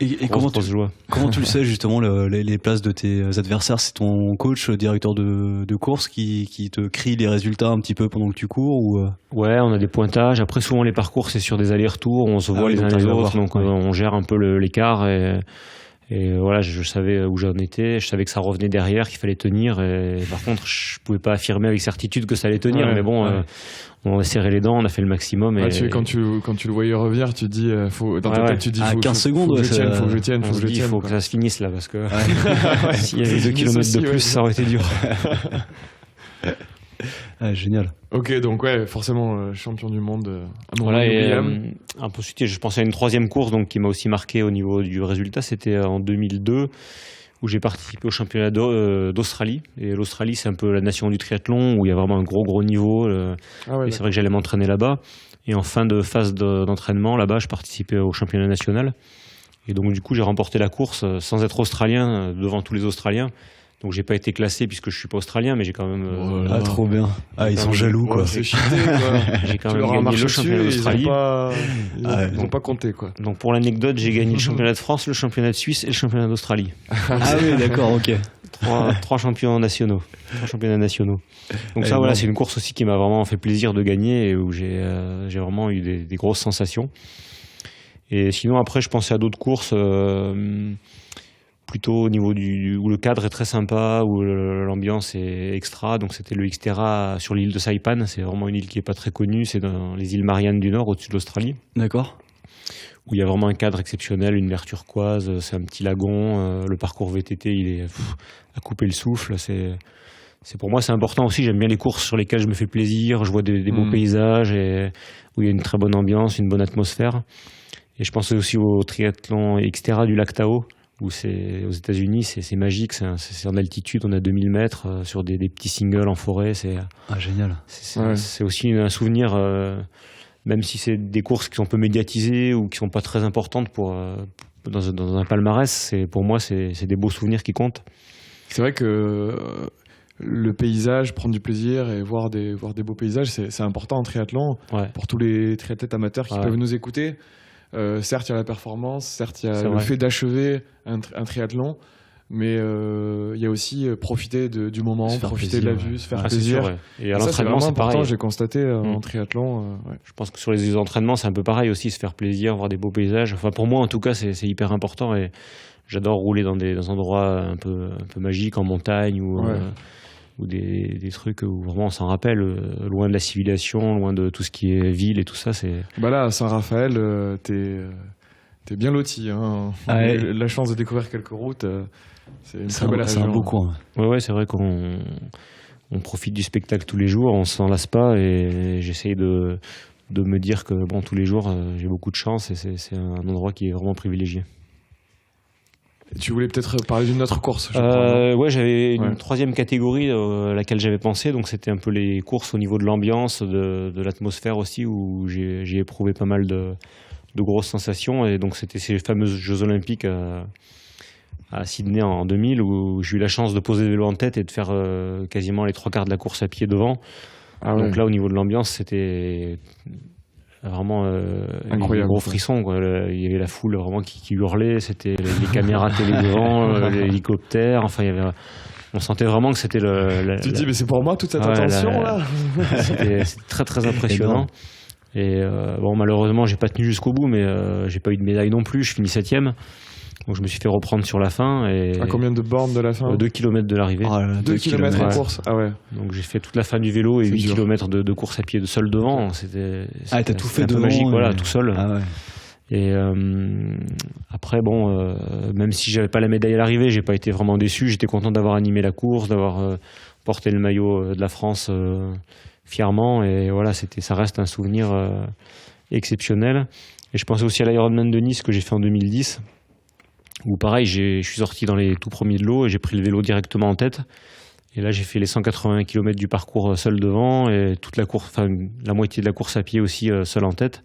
[SPEAKER 4] Et comment tu le sais justement les places de tes adversaires? C'est ton coach, directeur de course qui te crie les résultats un petit peu pendant que tu cours ou
[SPEAKER 5] Ouais, on a des pointages. Après, souvent les parcours c'est sur des allers-retours, on se voit les uns les autres, donc on gère un peu l'écart et voilà, je savais où j'en étais, je savais que ça revenait derrière, qu'il fallait tenir. Et par contre, je pouvais pas affirmer avec certitude que ça allait tenir, mais bon. On a serré les dents, on a fait le maximum.
[SPEAKER 1] Quand tu le voyais revenir, tu te dis, dans ta tête, tu te dis, faut
[SPEAKER 4] 15 secondes,
[SPEAKER 1] faut que je tienne.
[SPEAKER 5] Il faut que ça se finisse là, parce que s'il y avait 2 kilomètres de plus, ça aurait été dur.
[SPEAKER 4] Génial.
[SPEAKER 1] Ok, donc forcément champion du monde.
[SPEAKER 5] Ensuite, je pensais à une 3e course donc, qui m'a aussi marqué au niveau du résultat. C'était en 2002 où j'ai participé au championnat d'Australie. Et l'Australie, c'est un peu la nation du triathlon où il y a vraiment un gros niveau. Et c'est vrai que j'allais m'entraîner là-bas. Et en fin de phase d'entraînement, là-bas, je participais au championnat national. Et donc, du coup, j'ai remporté la course sans être australien devant tous les Australiens. Donc j'ai pas été classé puisque je suis pas australien, mais j'ai quand même.
[SPEAKER 4] Trop bien. Ils sont jaloux quoi.
[SPEAKER 1] C'est cheaté quoi.
[SPEAKER 5] J'ai quand même gagné le championnat d'Australie.
[SPEAKER 1] Ils ont pas compté quoi.
[SPEAKER 5] Donc pour l'anecdote, j'ai gagné le championnat de France, le championnat de Suisse et le championnat d'Australie.
[SPEAKER 4] Oui, d'accord, ok.
[SPEAKER 5] 3 championnats nationaux. Donc ça voilà, c'est une course aussi qui m'a vraiment fait plaisir de gagner et où j'ai vraiment eu des grosses sensations. Et sinon après, je pensais à d'autres courses. Plutôt au niveau où le cadre est très sympa, où l'ambiance est extra. Donc c'était le Xterra sur l'île de Saipan. C'est vraiment une île qui n'est pas très connue. C'est dans les îles Mariannes du Nord, au-dessus de l'Australie.
[SPEAKER 4] D'accord.
[SPEAKER 5] Où il y a vraiment un cadre exceptionnel, une mer turquoise. C'est un petit lagon. Le parcours VTT, il est à couper le souffle. Pour moi, c'est important aussi. J'aime bien les courses sur lesquelles je me fais plaisir. Je vois des beaux paysages et où il y a une très bonne ambiance, une bonne atmosphère. Et je pensais aussi au triathlon Xterra du lac Tahoe, où c'est aux États-Unis, c'est magique, c'est en altitude, on a 2000 mètres sur des petits singles en forêt.
[SPEAKER 4] Génial.
[SPEAKER 5] C'est aussi un souvenir, même si c'est des courses qui sont un peu médiatisées ou qui sont pas très importantes dans un palmarès. Pour moi, c'est des beaux souvenirs qui comptent.
[SPEAKER 1] C'est vrai que le paysage, prendre du plaisir et voir des beaux paysages, c'est important en triathlon. Pour tous les triathlètes amateurs qui peuvent nous écouter. Certes, il y a la performance, certes, il y a le fait d'achever un triathlon, mais il y a aussi profiter du moment, profiter de la vue, se faire plaisir.
[SPEAKER 5] Sûr, et à l'entraînement, c'est
[SPEAKER 1] important,
[SPEAKER 5] pareil.
[SPEAKER 1] J'ai constaté en triathlon.
[SPEAKER 5] Je pense que sur les entraînements, c'est un peu pareil aussi, se faire plaisir, voir des beaux paysages. Enfin, pour moi, en tout cas, c'est hyper important et j'adore rouler dans des endroits un peu magiques, en montagne ou des trucs où vraiment on s'en rappelle, loin de la civilisation, loin de tout ce qui est ville et tout ça.
[SPEAKER 1] Là, à Saint-Raphaël, T'es bien loti. Hein.
[SPEAKER 4] Ouais.
[SPEAKER 1] La chance de découvrir quelques routes, c'est une très belle
[SPEAKER 4] C'est un
[SPEAKER 1] région.
[SPEAKER 4] beau coin.
[SPEAKER 5] Ouais, c'est vrai qu'on profite du spectacle tous les jours, on s'en lasse pas et j'essaye de me dire que bon, tous les jours, j'ai beaucoup de chance et c'est un endroit qui est vraiment privilégié.
[SPEAKER 1] Et tu voulais peut-être parler d'une autre course, je crois, non
[SPEAKER 5] Ouais, j'avais une
[SPEAKER 1] Ouais.
[SPEAKER 5] troisième catégorie à laquelle j'avais pensé, donc c'était un peu les courses au niveau de l'ambiance, de l'atmosphère aussi, où j'ai éprouvé pas mal de grosses sensations, et donc c'était ces fameux Jeux Olympiques à Sydney en 2000, où j'ai eu la chance de poser le vélo en tête et de faire quasiment les 3/4 de la course à pied devant.
[SPEAKER 1] Ah ouais.
[SPEAKER 5] Donc là, au niveau de l'ambiance, c'était vraiment
[SPEAKER 1] Incroyable.
[SPEAKER 5] des gros frissons, quoi. Il y avait la foule vraiment qui hurlait, c'était les caméras télé devant, l'hélicoptère, enfin on sentait vraiment que c'était
[SPEAKER 1] Tu te dis, mais c'est pour moi toute cette
[SPEAKER 5] Ouais,
[SPEAKER 1] attention là
[SPEAKER 5] c'était très très impressionnant. Et bon, malheureusement, j'ai pas tenu jusqu'au bout, mais j'ai pas eu de médaille non plus. Je finis 7e, donc je me suis fait reprendre sur la fin. Et
[SPEAKER 1] À combien de bornes de la fin
[SPEAKER 5] 2 km de l'arrivée.
[SPEAKER 1] 2 km en
[SPEAKER 5] ouais.
[SPEAKER 1] course. Ah ouais.
[SPEAKER 5] Donc j'ai fait toute la fin du vélo et
[SPEAKER 1] C'est
[SPEAKER 5] 8
[SPEAKER 1] dur.
[SPEAKER 5] km de course à pied de seul devant.
[SPEAKER 4] Ah, t'as tout fait
[SPEAKER 5] un peu
[SPEAKER 4] devant.
[SPEAKER 5] magique, voilà, tout seul.
[SPEAKER 4] Ah ouais.
[SPEAKER 5] Et après, bon, même si j'avais pas la médaille à l'arrivée, j'ai pas été vraiment déçu. J'étais content d'avoir animé la course, d'avoir porté le maillot de la France fièrement. Et voilà, ça reste un souvenir exceptionnel. Et je pense aussi à l'Ironman de Nice que j'ai fait en 2010, où pareil, je suis sorti dans les tout premiers de l'eau et j'ai pris le vélo directement en tête. Et là, j'ai fait les 180 km du parcours seul devant et toute la course, enfin la moitié de la course à pied aussi seul en tête.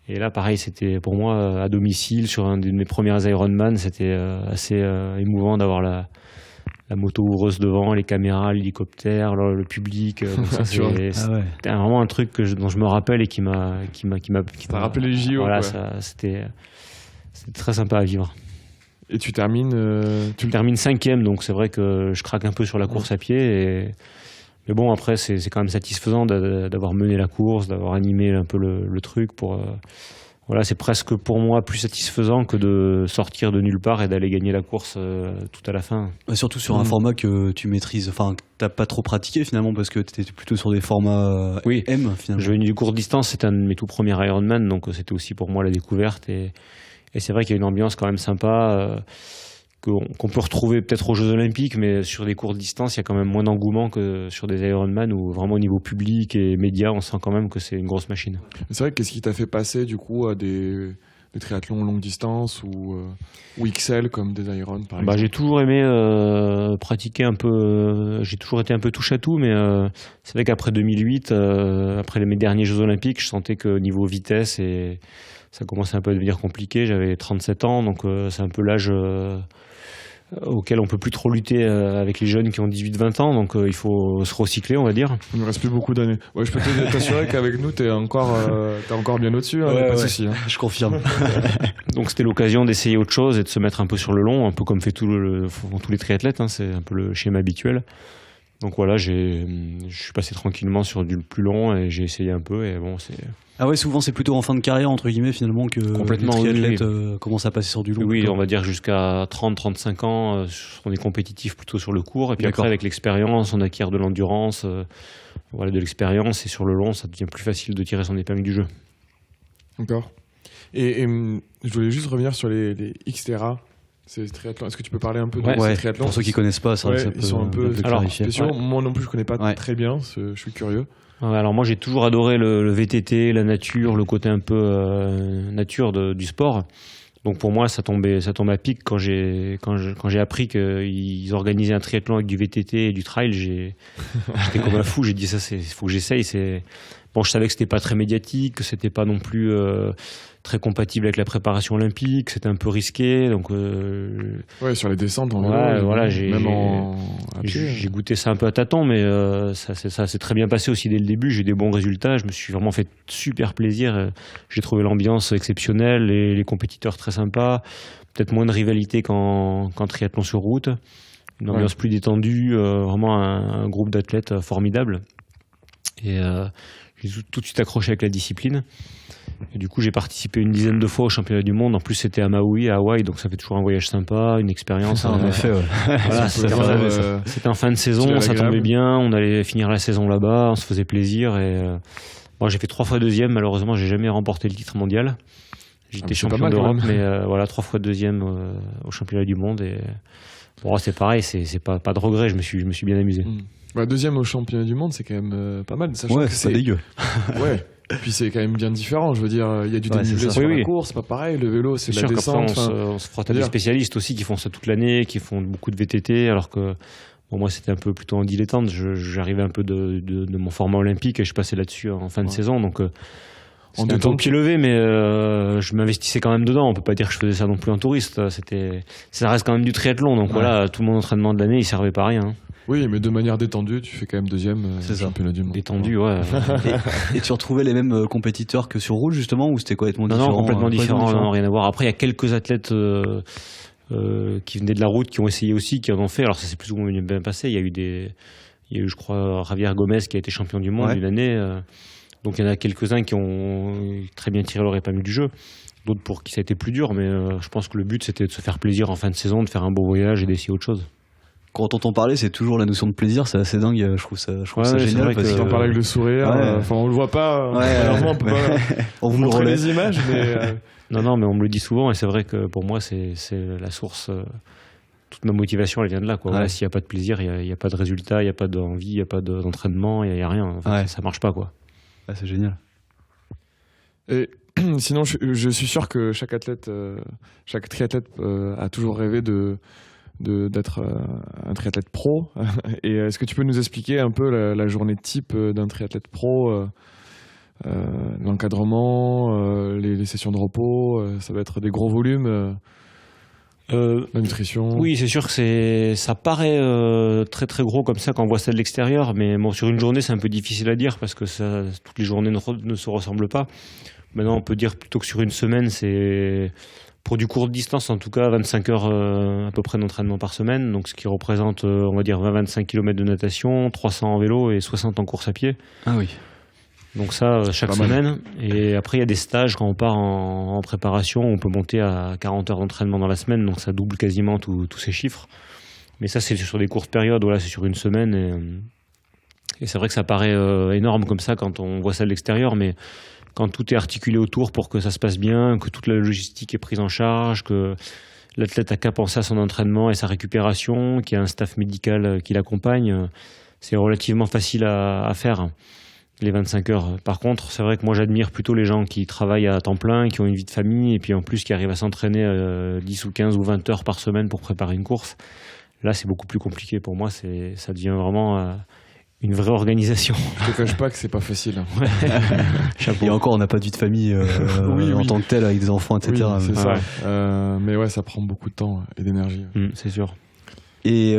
[SPEAKER 5] Et là, pareil, c'était pour moi à domicile sur un de mes premiers Ironman, c'était assez émouvant d'avoir la moto heureuse devant, les caméras, l'hélicoptère, le public. Donc ça,
[SPEAKER 1] Tu vois.
[SPEAKER 5] c'était vraiment un truc dont je me rappelle et qui m'a
[SPEAKER 1] T'as rappelé les JO,
[SPEAKER 5] Voilà,
[SPEAKER 1] quoi.
[SPEAKER 5] c'était très sympa à vivre.
[SPEAKER 1] Et tu termines.
[SPEAKER 5] Je termine 5e, donc c'est vrai que je craque un peu sur la course à pied. Mais bon, après, c'est quand même satisfaisant d'avoir mené la course, d'avoir animé un peu le truc. Voilà, c'est presque pour moi plus satisfaisant que de sortir de nulle part et d'aller gagner la course tout à la fin.
[SPEAKER 4] Surtout sur un format que tu maîtrises, enfin que t'as pas trop pratiqué finalement, parce que t'étais plutôt sur des formats
[SPEAKER 5] Oui.
[SPEAKER 4] M finalement.
[SPEAKER 5] Je venais du court distance, c'était un de mes tout premiers Ironman, donc c'était aussi pour moi la découverte. Et c'est vrai qu'il y a une ambiance quand même sympa qu'on peut retrouver peut-être aux Jeux Olympiques, mais sur des courtes distances, il y a quand même moins d'engouement que sur des Ironman où vraiment au niveau public et médias, on sent quand même que c'est une grosse machine.
[SPEAKER 1] C'est vrai, qu'est-ce qui t'a fait passer du coup à des triathlons longue distance ou XL comme des Iron par exemple?
[SPEAKER 5] J'ai toujours aimé pratiquer un peu, j'ai toujours été un peu touche à tout, mais c'est vrai qu'après 2008, après mes derniers Jeux Olympiques, je sentais que niveau vitesse, et ça commençait un peu à devenir compliqué. J'avais 37 ans, donc c'est un peu l'âge auquel on peut plus trop lutter avec les jeunes qui ont 18-20 ans, donc il faut se recycler, on va dire.
[SPEAKER 1] Il ne reste plus beaucoup d'années. Ouais, je peux t'assurer qu'avec nous, t'es encore bien au-dessus, hein, y a pas de souci. Hein.
[SPEAKER 4] Je confirme.
[SPEAKER 5] Donc c'était l'occasion d'essayer autre chose et de se mettre un peu sur le long, un peu comme fait tous les triathlètes, hein, c'est un peu le schéma habituel. Donc voilà, je suis passé tranquillement sur du plus long et j'ai essayé un peu, et bon, c'est...
[SPEAKER 4] Ah ouais, souvent c'est plutôt en fin de carrière entre guillemets finalement que
[SPEAKER 5] Complètement,
[SPEAKER 4] les triathlètes
[SPEAKER 5] oui.
[SPEAKER 4] commencent à passer sur du long.
[SPEAKER 5] Oui,
[SPEAKER 4] plutôt.
[SPEAKER 5] on va dire jusqu'à 30-35 ans, on est compétitif plutôt sur le court, et puis
[SPEAKER 4] D'accord.
[SPEAKER 5] après avec l'expérience, on acquiert de l'endurance, voilà, de l'expérience, et sur le long, ça devient plus facile de tirer son épingle du jeu.
[SPEAKER 1] D'accord. Et je voulais juste revenir sur les Xterra, ces triathlons. Est-ce que tu peux parler un peu de
[SPEAKER 4] Ouais,
[SPEAKER 1] ces triathlons?
[SPEAKER 4] pour ceux qui connaissent pas, ça,
[SPEAKER 1] Ouais,
[SPEAKER 4] ça
[SPEAKER 1] ils sont un peu
[SPEAKER 5] Alors,
[SPEAKER 4] clarifier.
[SPEAKER 1] spéciaux.
[SPEAKER 5] Ouais.
[SPEAKER 1] Moi non plus, je connais pas
[SPEAKER 4] Ouais.
[SPEAKER 1] très bien, je suis curieux.
[SPEAKER 5] Ouais, alors moi j'ai toujours adoré le VTT, la nature, le côté un peu nature du sport. Donc pour moi ça tombe à pic quand j'ai appris qu'ils organisaient un triathlon avec du VTT et du trail. J'étais comme un fou, j'ai dit ça, faut que j'essaye. Bon, je savais que c'était pas très médiatique, que c'était pas non plus très compatible avec la préparation olympique, c'était un peu risqué, donc
[SPEAKER 1] Ouais, sur les descentes, en
[SPEAKER 5] Ouais,
[SPEAKER 1] vélo,
[SPEAKER 5] voilà,
[SPEAKER 1] même à pied.
[SPEAKER 5] j'ai goûté ça un peu à tâtons, mais ça s'est très bien passé aussi dès le début. J'ai eu des bons résultats, je me suis vraiment fait super plaisir. J'ai trouvé l'ambiance exceptionnelle, les compétiteurs très sympas, peut-être moins de rivalité qu'en triathlon sur route, une ambiance plus détendue, vraiment un groupe d'athlètes formidable. Et j'ai tout de suite accroché avec la discipline. Et du coup, j'ai participé une dizaine de fois au championnat du monde. En plus, c'était à Maui, à Hawaï, donc ça fait toujours un voyage sympa, une expérience.
[SPEAKER 4] En effet, ouais.
[SPEAKER 5] Voilà,
[SPEAKER 1] Si on peut faire,
[SPEAKER 5] c'était en fin de saison,
[SPEAKER 1] c'était
[SPEAKER 5] ça
[SPEAKER 1] agréable.
[SPEAKER 5] tombait bien, on allait finir la saison là-bas, on se faisait plaisir. Et bon, j'ai fait 3 fois deuxième, malheureusement, j'ai jamais remporté le titre mondial. J'étais
[SPEAKER 1] c'est pas
[SPEAKER 5] champion
[SPEAKER 1] mal, quand
[SPEAKER 5] d'Europe,
[SPEAKER 1] même.
[SPEAKER 5] mais voilà, 3 fois deuxième au championnat du monde. Et bon, c'est pareil, c'est pas de regret. Je me suis bien amusé.
[SPEAKER 1] Deuxième au championnat du monde, c'est quand même pas mal. Sachant
[SPEAKER 4] Ouais,
[SPEAKER 1] que
[SPEAKER 4] c'est pas dégueu.
[SPEAKER 1] Ouais. Et puis c'est quand même bien différent. Je veux dire, il y a du dénivelé
[SPEAKER 4] c'est ça.
[SPEAKER 1] sur
[SPEAKER 5] Oui,
[SPEAKER 1] la
[SPEAKER 5] oui.
[SPEAKER 1] course, c'est pas pareil. Le vélo, c'est de la
[SPEAKER 5] sûr qu'après,
[SPEAKER 1] descente.
[SPEAKER 5] on se frotte à des
[SPEAKER 1] c'est-à-dire-
[SPEAKER 5] spécialistes aussi qui font ça toute l'année, qui font beaucoup de VTT, alors que bon, moi c'était un peu plutôt en dilettante. J'arrivais un peu de mon format olympique et je passais là-dessus en fin de saison. Donc c'était un peu au pied levé, mais je m'investissais quand même dedans. On peut pas dire que je faisais ça non plus en touriste. Ça reste quand même du triathlon. Donc voilà, tout mon entraînement de l'année, il servait pas à rien.
[SPEAKER 1] Oui, mais de manière détendue, tu fais quand même deuxième championnat du monde.
[SPEAKER 5] Détendu, ouais.
[SPEAKER 4] Et tu retrouvais les mêmes compétiteurs que sur route justement, ou c'était complètement différent?
[SPEAKER 5] Non, complètement différent, non, rien à voir. Après, il y a quelques athlètes qui venaient de la route, qui ont essayé aussi, qui en ont fait. Alors ça s'est plus ou moins bien passé. Il y a eu, je crois, Javier Gomez qui a été champion du monde une année. Donc il y en a quelques-uns qui ont très bien tiré leur épingle du jeu. D'autres pour qui ça a été plus dur, mais je pense que le but c'était de se faire plaisir en fin de saison, de faire un beau voyage et d'essayer autre chose.
[SPEAKER 4] Quand on t'entend parler, c'est toujours la notion de plaisir, c'est assez dingue, je trouve ça
[SPEAKER 5] c'est
[SPEAKER 4] génial.
[SPEAKER 5] vrai
[SPEAKER 4] Parce
[SPEAKER 5] que-
[SPEAKER 4] que
[SPEAKER 1] On parle avec le sourire.
[SPEAKER 4] Ouais.
[SPEAKER 1] Enfin, on le voit pas. Malheureusement, on peut pas
[SPEAKER 4] on vous
[SPEAKER 1] vous
[SPEAKER 4] le
[SPEAKER 1] montrer
[SPEAKER 4] relaie.
[SPEAKER 1] les images, mais
[SPEAKER 5] Non, mais on me le dit souvent et c'est vrai que pour moi c'est la source. Toute ma motivation elle vient de là, quoi.
[SPEAKER 4] Ouais.
[SPEAKER 5] Voilà, s'il n'y a pas de plaisir, il y a pas de résultat, il n'y a pas d'envie, il n'y a pas d'entraînement, il y a rien. En fait, ça marche pas, quoi.
[SPEAKER 4] Ah, c'est génial.
[SPEAKER 1] Et sinon, je suis sûr que chaque triathlète a toujours rêvé d'être un triathlète pro. Et est-ce que tu peux nous expliquer un peu la journée type d'un triathlète pro, l'encadrement, les sessions de repos, ça va être des gros volumes, la nutrition.
[SPEAKER 5] Oui, c'est sûr que ça paraît très très gros comme ça quand on voit ça de l'extérieur, mais bon, sur une journée c'est un peu difficile à dire parce que toutes les journées ne se ressemblent pas. Maintenant, on peut dire plutôt que sur une semaine, c'est pour du court de distance, en tout cas 25 heures à peu près d'entraînement par semaine, donc ce qui représente, on va dire 20-25 km de natation, 300 en vélo et 60 en course à pied.
[SPEAKER 4] Ah oui.
[SPEAKER 5] Donc ça, chaque
[SPEAKER 1] Pas mal.
[SPEAKER 5] semaine. Et après, il y a des stages quand on part en préparation, on peut monter à 40 heures d'entraînement dans la semaine, donc ça double quasiment tous ces chiffres. Mais ça, c'est sur des courtes périodes, voilà, c'est sur une semaine. Et c'est vrai que ça paraît énorme comme ça quand on voit ça de l'extérieur, mais quand tout est articulé autour pour que ça se passe bien, que toute la logistique est prise en charge, que l'athlète a qu'à penser à son entraînement et sa récupération, qu'il y a un staff médical qui l'accompagne, c'est relativement facile à faire, les 25 heures. Par contre, c'est vrai que moi j'admire plutôt les gens qui travaillent à temps plein, qui ont une vie de famille, et puis en plus qui arrivent à s'entraîner 10 ou 15 ou 20 heures par semaine pour préparer une course. Là, c'est beaucoup plus compliqué. Pour moi, ça devient vraiment une vraie organisation.
[SPEAKER 1] Je te cache pas que c'est pas facile.
[SPEAKER 4] Et encore, on n'a pas de vie de famille
[SPEAKER 1] Oui,
[SPEAKER 4] en
[SPEAKER 1] oui.
[SPEAKER 4] tant que tel, avec des enfants, etc.
[SPEAKER 1] Oui, c'est ça.
[SPEAKER 5] Ouais.
[SPEAKER 1] Mais ouais, ça prend beaucoup de temps et d'énergie.
[SPEAKER 5] C'est sûr.
[SPEAKER 4] Et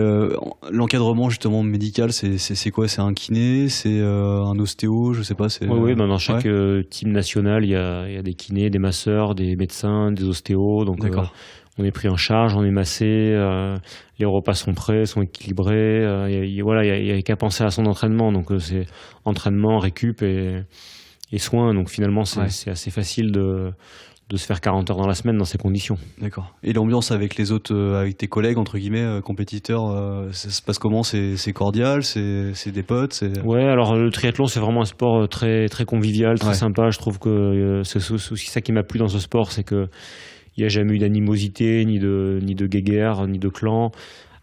[SPEAKER 4] l'encadrement justement médical, c'est quoi? C'est un kiné, c'est un ostéo, je sais pas.
[SPEAKER 5] Oui, dans chaque team national, il y a des kinés, des masseurs, des médecins, des ostéos. Donc on est pris en charge, on est massé, les repas sont prêts, sont équilibrés. Il y a qu'à penser à son entraînement. Donc c'est entraînement, récup et soins. Donc finalement, c'est assez facile de se faire 40 heures dans la semaine dans ces conditions.
[SPEAKER 4] D'accord. Et l'ambiance avec les autres, avec tes collègues, entre guillemets, compétiteurs, ça se passe comment? C'est cordial? C'est des potes?
[SPEAKER 5] Ouais, alors le triathlon, c'est vraiment un sport très, très convivial, très sympa. Je trouve que c'est aussi ça qui m'a plu dans ce sport, c'est que il n'y a jamais eu d'animosité, ni de guéguerre, ni de clan.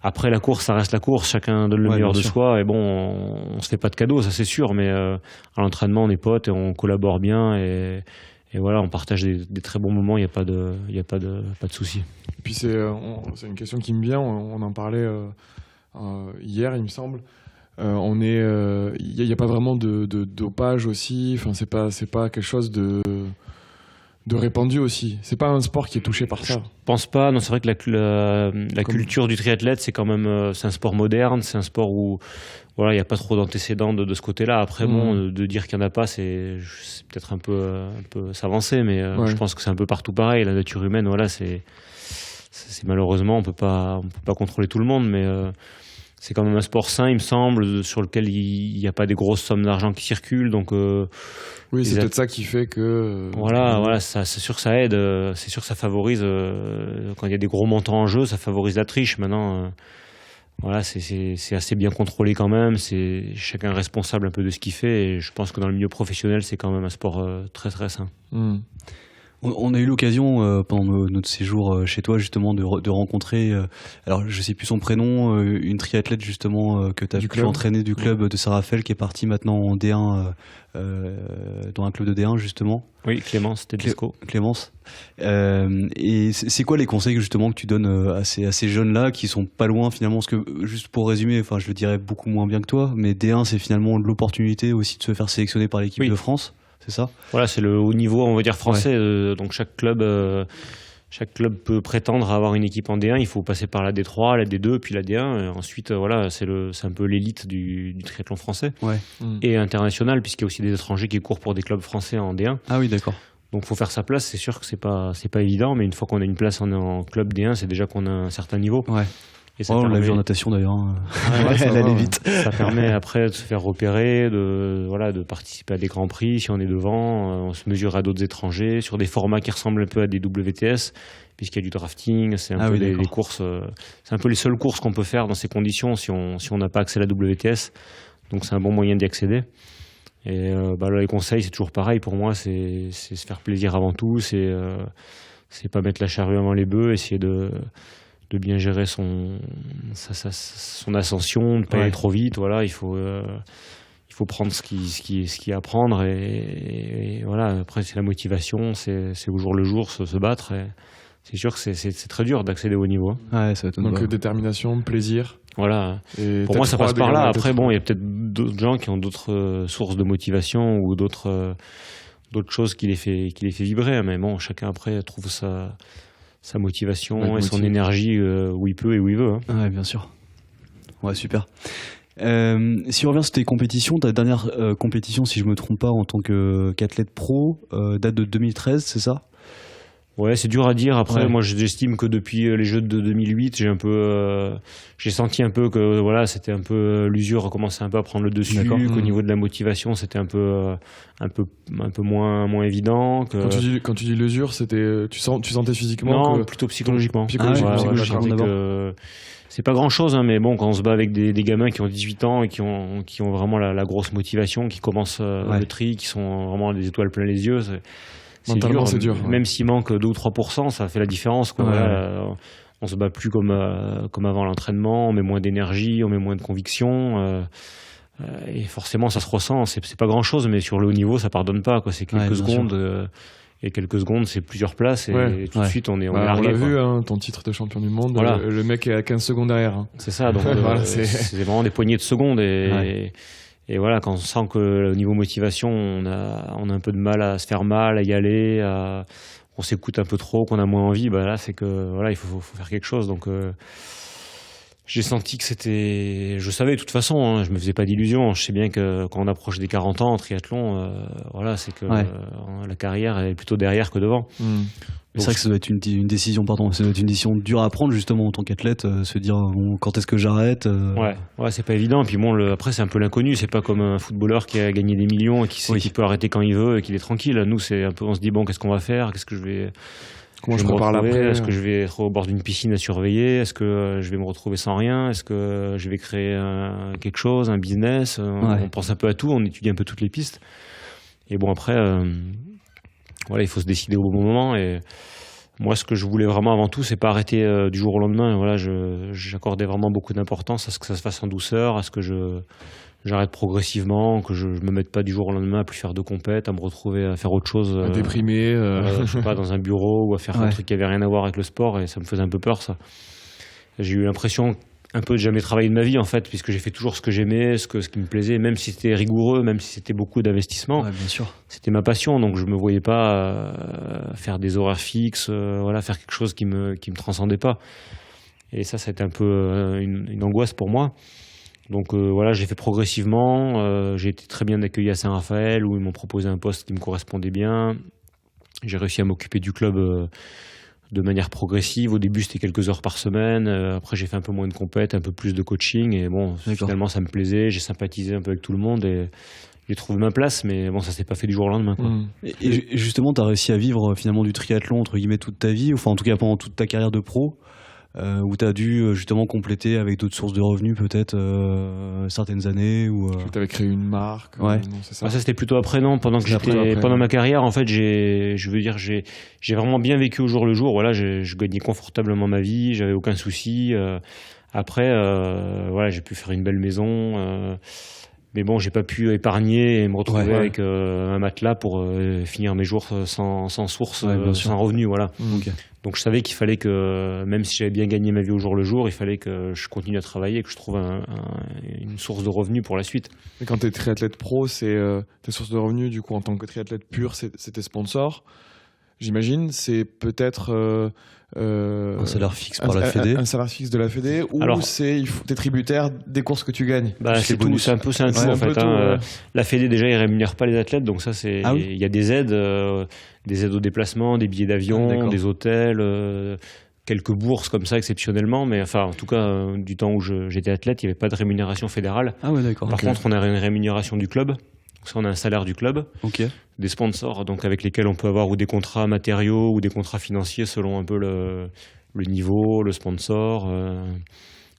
[SPEAKER 5] Après, la course, ça reste la course. Chacun donne le meilleur de soi. Et bon, on se fait pas de cadeaux, ça c'est sûr. Mais à l'entraînement, on est potes et on collabore bien. Et voilà, on partage des très bons moments. Il n'y a pas de souci.
[SPEAKER 1] Et puis c'est une question qui me vient. On en parlait hier, il me semble. Il n'y a pas vraiment de dopage aussi. Enfin, c'est pas quelque chose de répandu aussi. C'est pas un sport qui est touché par ça.
[SPEAKER 5] Je pense pas. Non, c'est vrai que la culture du triathlète, c'est quand même c'est un sport moderne. C'est un sport où il n'y a pas trop d'antécédents de ce côté-là. Après, bon, de dire qu'il n'y en a pas, c'est peut-être un peu s'avancer, mais je pense que c'est un peu partout pareil. La nature humaine, voilà, c'est malheureusement on peut pas contrôler tout le monde, mais c'est quand même un sport sain, il me semble, sur lequel il n'y a pas des grosses sommes d'argent qui circulent. Donc,
[SPEAKER 1] oui, c'est peut-être ça qui fait que...
[SPEAKER 5] Voilà, c'est sûr que ça aide. C'est sûr que ça favorise, quand il y a des gros montants en jeu, ça favorise la triche. Maintenant, voilà, c'est assez bien contrôlé quand même. C'est chacun responsable un peu de ce qu'il fait. Et je pense que dans le milieu professionnel, c'est quand même un sport très très sain.
[SPEAKER 4] On a eu l'occasion pendant notre séjour chez toi justement de rencontrer, alors je sais plus son prénom, une triathlète justement que tu as pu entraîner du club de Saint-Raphaël qui est partie maintenant en D1 dans un club de D1 justement.
[SPEAKER 5] Oui, Clémence Tedesco.
[SPEAKER 4] Clémence. Et c'est quoi les conseils justement que tu donnes à ces jeunes-là qui sont pas loin finalement, parce que juste pour résumer, enfin je le dirais beaucoup moins bien que toi, mais D1 c'est finalement l'opportunité aussi de se faire sélectionner par l'équipe de France. C'est ça ?
[SPEAKER 5] Voilà, c'est le haut niveau, on va dire français. Donc chaque club peut prétendre à avoir une équipe en D1. Il faut passer par la D3, la D2, puis la D1. Et ensuite, voilà, c'est un peu l'élite du triathlon français et international, puisqu'il y a aussi des étrangers qui courent pour des clubs français en D1.
[SPEAKER 4] Ah oui, d'accord.
[SPEAKER 5] Donc il faut faire sa place. C'est sûr que c'est pas évident, mais une fois qu'on a une place en club D1, c'est déjà qu'on a un certain niveau.
[SPEAKER 4] Ouais. Et ça on l'a vu en natation d'ailleurs. Elle allait vite.
[SPEAKER 5] Ça permet après de se faire repérer, de participer à des grands prix si on est devant. On se mesure à d'autres étrangers sur des formats qui ressemblent un peu à des WTS, puisqu'il y a du drafting. C'est un peu des courses. C'est un peu les seules courses qu'on peut faire dans ces conditions si on n'a pas accès à la WTS. Donc c'est un bon moyen d'y accéder. Et là, les conseils, c'est toujours pareil pour moi. C'est se faire plaisir avant tout. C'est pas mettre la charrue avant les bœufs. Essayer de bien gérer son ascension, de ne pas aller trop vite. Voilà, il faut prendre ce qui est à prendre et voilà. Après, c'est la motivation, c'est au jour le jour se battre. Et c'est sûr que c'est très dur d'accéder au haut niveau.
[SPEAKER 1] Ouais, ça donc détermination, plaisir.
[SPEAKER 5] Voilà. Et pour moi, ça passe par là. Après, bon, il y a peut-être d'autres gens qui ont d'autres sources de motivation ou d'autres choses qui les fait vibrer. Mais bon, chacun après trouve sa motivation et son énergie où il peut et où il veut.
[SPEAKER 4] Ouais, bien sûr. Ouais, super. Si on revient sur tes compétitions, ta dernière compétition, si je me trompe pas, en tant qu'athlète pro, date de 2013, c'est ça ?
[SPEAKER 5] Ouais, c'est dur à dire. Après, moi, j'estime que depuis les Jeux de 2008, j'ai senti un peu que voilà, c'était un peu l'usure commençait un peu à prendre le dessus, qu'au niveau de la motivation, c'était un peu moins évident. Que...
[SPEAKER 1] Quand tu dis l'usure, c'était tu sentais physiquement?
[SPEAKER 5] Non, plutôt psychologiquement.
[SPEAKER 4] Psychologiquement,
[SPEAKER 5] c'est pas grand chose, mais bon, quand on se bat avec des gamins qui ont 18 ans et qui ont vraiment la grosse motivation, qui commencent le tri, qui sont vraiment des étoiles plein les yeux.
[SPEAKER 1] Mentalement, c'est dur.
[SPEAKER 5] Même s'il manque 2 ou 3%, ça fait la différence. Quoi. On se bat plus comme avant l'entraînement, on met moins d'énergie, on met moins de conviction. Et forcément, ça se ressent. C'est pas grand-chose, mais sur le haut niveau, ça pardonne pas. Quoi. C'est quelques secondes. Et quelques secondes, c'est plusieurs places. Et tout de suite, on est largué.
[SPEAKER 1] On l'a vu, ton titre de champion du monde. Voilà. Le mec est à 15 secondes derrière. Hein.
[SPEAKER 5] C'est ça. Donc, c'est vraiment des poignées de secondes. Et voilà, quand on sent que au niveau motivation, on a un peu de mal à se faire mal, à y aller, on s'écoute un peu trop, qu'on a moins envie, là, c'est que voilà, il faut faire quelque chose. Donc, j'ai senti que c'était... Je savais de toute façon, je me faisais pas d'illusions. Je sais bien que quand on approche des 40 ans en triathlon, c'est que la carrière est plutôt derrière que devant.
[SPEAKER 4] C'est vrai que ça doit être une décision, ça doit être une décision dure à prendre justement en tant qu'athlète, se dire quand est-ce que j'arrête.
[SPEAKER 5] Ouais, c'est pas évident. Puis bon, après c'est un peu l'inconnu. C'est pas comme un footballeur qui a gagné des millions et qui sait qu'il peut arrêter quand il veut et qu'il est tranquille. Nous, c'est un peu, on se dit bon, qu'est-ce qu'on va faire ? Comment je prépare l'après ? Est-ce que je vais être au bord d'une piscine à surveiller ? Est-ce que je vais me retrouver sans rien ? Est-ce que je vais créer quelque chose, un business ? On pense un peu à tout, on étudie un peu toutes les pistes. Et bon, après, il faut se décider au bon moment. Et moi, ce que je voulais vraiment avant tout, c'est pas arrêter du jour au lendemain. Voilà, j'accordais vraiment beaucoup d'importance à ce que ça se fasse en douceur, à ce que j'arrête progressivement, que je me mette pas du jour au lendemain à plus faire de compète, à me retrouver à faire autre chose,
[SPEAKER 1] à déprimer,
[SPEAKER 5] je sais pas, dans un bureau ou à faire un truc qui avait rien à voir avec le sport, et ça me faisait un peu peur, ça. J'ai eu l'impression un peu de jamais travailler de ma vie, en fait, puisque j'ai fait toujours ce que j'aimais, ce qui me plaisait, même si c'était rigoureux, même si c'était beaucoup d'investissement.
[SPEAKER 4] Ouais, bien sûr.
[SPEAKER 5] C'était ma passion, donc je me voyais pas faire des horaires fixes, faire quelque chose qui me transcendait pas. Et ça a été un peu une angoisse pour moi. Donc j'ai fait progressivement, j'ai été très bien accueilli à Saint-Raphaël où ils m'ont proposé un poste qui me correspondait bien. J'ai réussi à m'occuper du club de manière progressive. Au début, c'était quelques heures par semaine. Après, j'ai fait un peu moins de compète, un peu plus de coaching. Et bon, finalement, ça me plaisait. J'ai sympathisé un peu avec tout le monde et j'ai trouvé ma place. Mais bon, ça s'est pas fait du jour au lendemain, quoi.
[SPEAKER 4] Et justement, tu as réussi à vivre finalement du triathlon, entre guillemets, toute ta vie, enfin en tout cas pendant toute ta carrière de pro. où tu as dû justement compléter avec d'autres sources de revenus peut-être certaines années ou
[SPEAKER 1] Tu avais créé une marque.
[SPEAKER 4] Ouais.
[SPEAKER 1] Non, c'est ça.
[SPEAKER 5] Ça c'était plutôt après, non. Pendant ma carrière, en fait, j'ai vraiment bien vécu au jour le jour. Voilà, je gagnais confortablement ma vie, j'avais aucun souci. Après, voilà, j'ai pu faire une belle maison. Mais bon, j'ai pas pu épargner et me retrouver avec un matelas pour finir mes jours sans source, sans revenu, voilà.
[SPEAKER 4] Okay.
[SPEAKER 5] Donc je savais qu'il fallait que, même si j'avais bien gagné ma vie au jour le jour, il fallait que je continue à travailler et que je trouve une source de revenus pour la suite.
[SPEAKER 1] Et quand tu es triathlète pro, c'est tes sources de revenus, du coup, en tant que triathlète pur, c'est tes sponsors. J'imagine, c'est peut-être
[SPEAKER 4] un salaire fixe par la Fédé.
[SPEAKER 1] Un salaire fixe de la Fédé, ou t'es tributaire des courses que tu gagnes.
[SPEAKER 5] C'est tout, c'est un peu ça en fait. La Fédé déjà, ils rémunèrent pas les athlètes, donc ça c'est. Il y a des aides au déplacement, des billets d'avion, des hôtels. Quelques bourses comme ça exceptionnellement, mais enfin en tout cas du temps où j'étais athlète, il n'y avait pas de rémunération fédérale.
[SPEAKER 4] Ah ouais, d'accord.
[SPEAKER 5] Par contre, on a une rémunération du club. Donc ça, on a un salaire du club, des sponsors donc avec lesquels on peut avoir ou des contrats matériaux ou des contrats financiers selon un peu le niveau, le sponsor.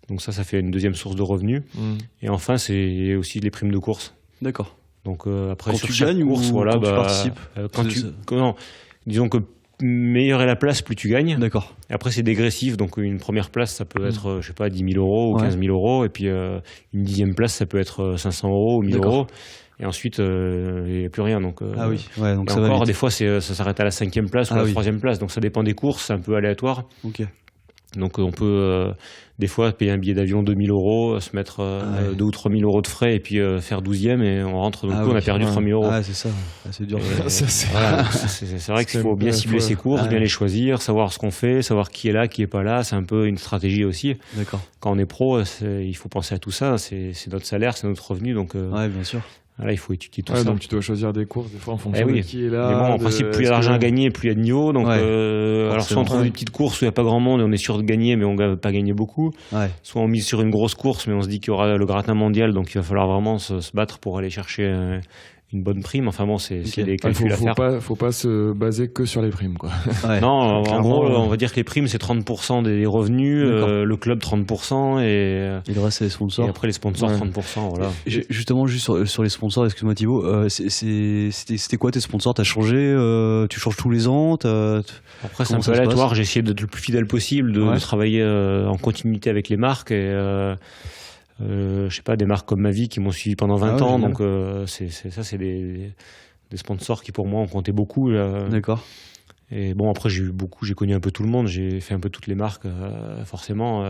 [SPEAKER 5] Donc ça fait une deuxième source de revenus. Et enfin, c'est aussi les primes de course.
[SPEAKER 4] D'accord.
[SPEAKER 5] Donc après
[SPEAKER 4] quand
[SPEAKER 5] sur
[SPEAKER 4] tu
[SPEAKER 5] chaque
[SPEAKER 4] gagnes
[SPEAKER 5] course,
[SPEAKER 4] ou quand tu participes
[SPEAKER 5] disons que meilleure est la place, plus tu gagnes.
[SPEAKER 4] D'accord.
[SPEAKER 5] Après, c'est dégressif. Donc, une première place, ça peut être, je sais pas, 10 000 euros ou 15 000 euros. Et puis, une 10e place, ça peut être 500 euros ou 1 000 euros. Et ensuite, il n'y a plus rien. Donc,
[SPEAKER 4] ah oui. Ouais, donc
[SPEAKER 5] et
[SPEAKER 4] ça
[SPEAKER 5] encore,
[SPEAKER 4] va
[SPEAKER 5] des fois, ça s'arrête à la 5e place ou à la 3e place. Donc, ça dépend des courses. C'est un peu aléatoire.
[SPEAKER 4] Ok.
[SPEAKER 5] Donc, on peut des fois payer un billet d'avion 2 000 euros, se mettre 2 ou 3 000 euros de frais et puis faire 12e et on rentre. Donc, on a perdu 3 000 euros.
[SPEAKER 4] Ah, c'est ça. C'est dur.
[SPEAKER 5] C'est vrai qu'il faut bien cibler ses courses, bien les choisir, savoir ce qu'on fait, savoir qui est là, qui est pas là. C'est un peu une stratégie aussi.
[SPEAKER 4] D'accord.
[SPEAKER 5] Quand on est pro, il faut penser à tout ça. C'est notre salaire, c'est notre revenu. Donc,
[SPEAKER 4] ouais, bien sûr.
[SPEAKER 5] Voilà, il faut étudier tout ça.
[SPEAKER 1] Donc tu dois choisir des courses des fois en fonction de qui est là.
[SPEAKER 5] Mais bon, en principe, plus il y a d'argent à gagner, plus il y a de niveau. Donc, alors soit on trouve des petites courses où il n'y a pas grand monde et on est sûr de gagner, mais on ne va pas gagner beaucoup. Ouais. Soit on mise sur une grosse course, mais on se dit qu'il y aura le gratin mondial, donc il va falloir vraiment se battre pour aller chercher une bonne prime. Enfin bon, c'est des calculs à faire.
[SPEAKER 1] Faut pas se baser que sur les primes, quoi.
[SPEAKER 5] Ouais. Non, en gros, on va dire que les primes, c'est 30% des revenus, le club 30%, et
[SPEAKER 4] le reste, c'est les sponsors.
[SPEAKER 5] Et après, les sponsors, 30%, voilà.
[SPEAKER 4] Justement, juste sur les sponsors, excuse-moi Thibaut, c'était quoi tes sponsors? T'as changé, tu changes tous les ans?
[SPEAKER 5] Après, c'est un peu aléatoire. J'ai essayé d'être le plus fidèle possible, de travailler en continuité avec les marques, et je sais pas, des marques comme Mavi qui m'ont suivi pendant 20 ans, donc c'est des sponsors qui pour moi ont compté beaucoup.
[SPEAKER 4] D'accord.
[SPEAKER 5] Et bon, après j'ai connu un peu tout le monde, j'ai fait un peu toutes les marques, forcément.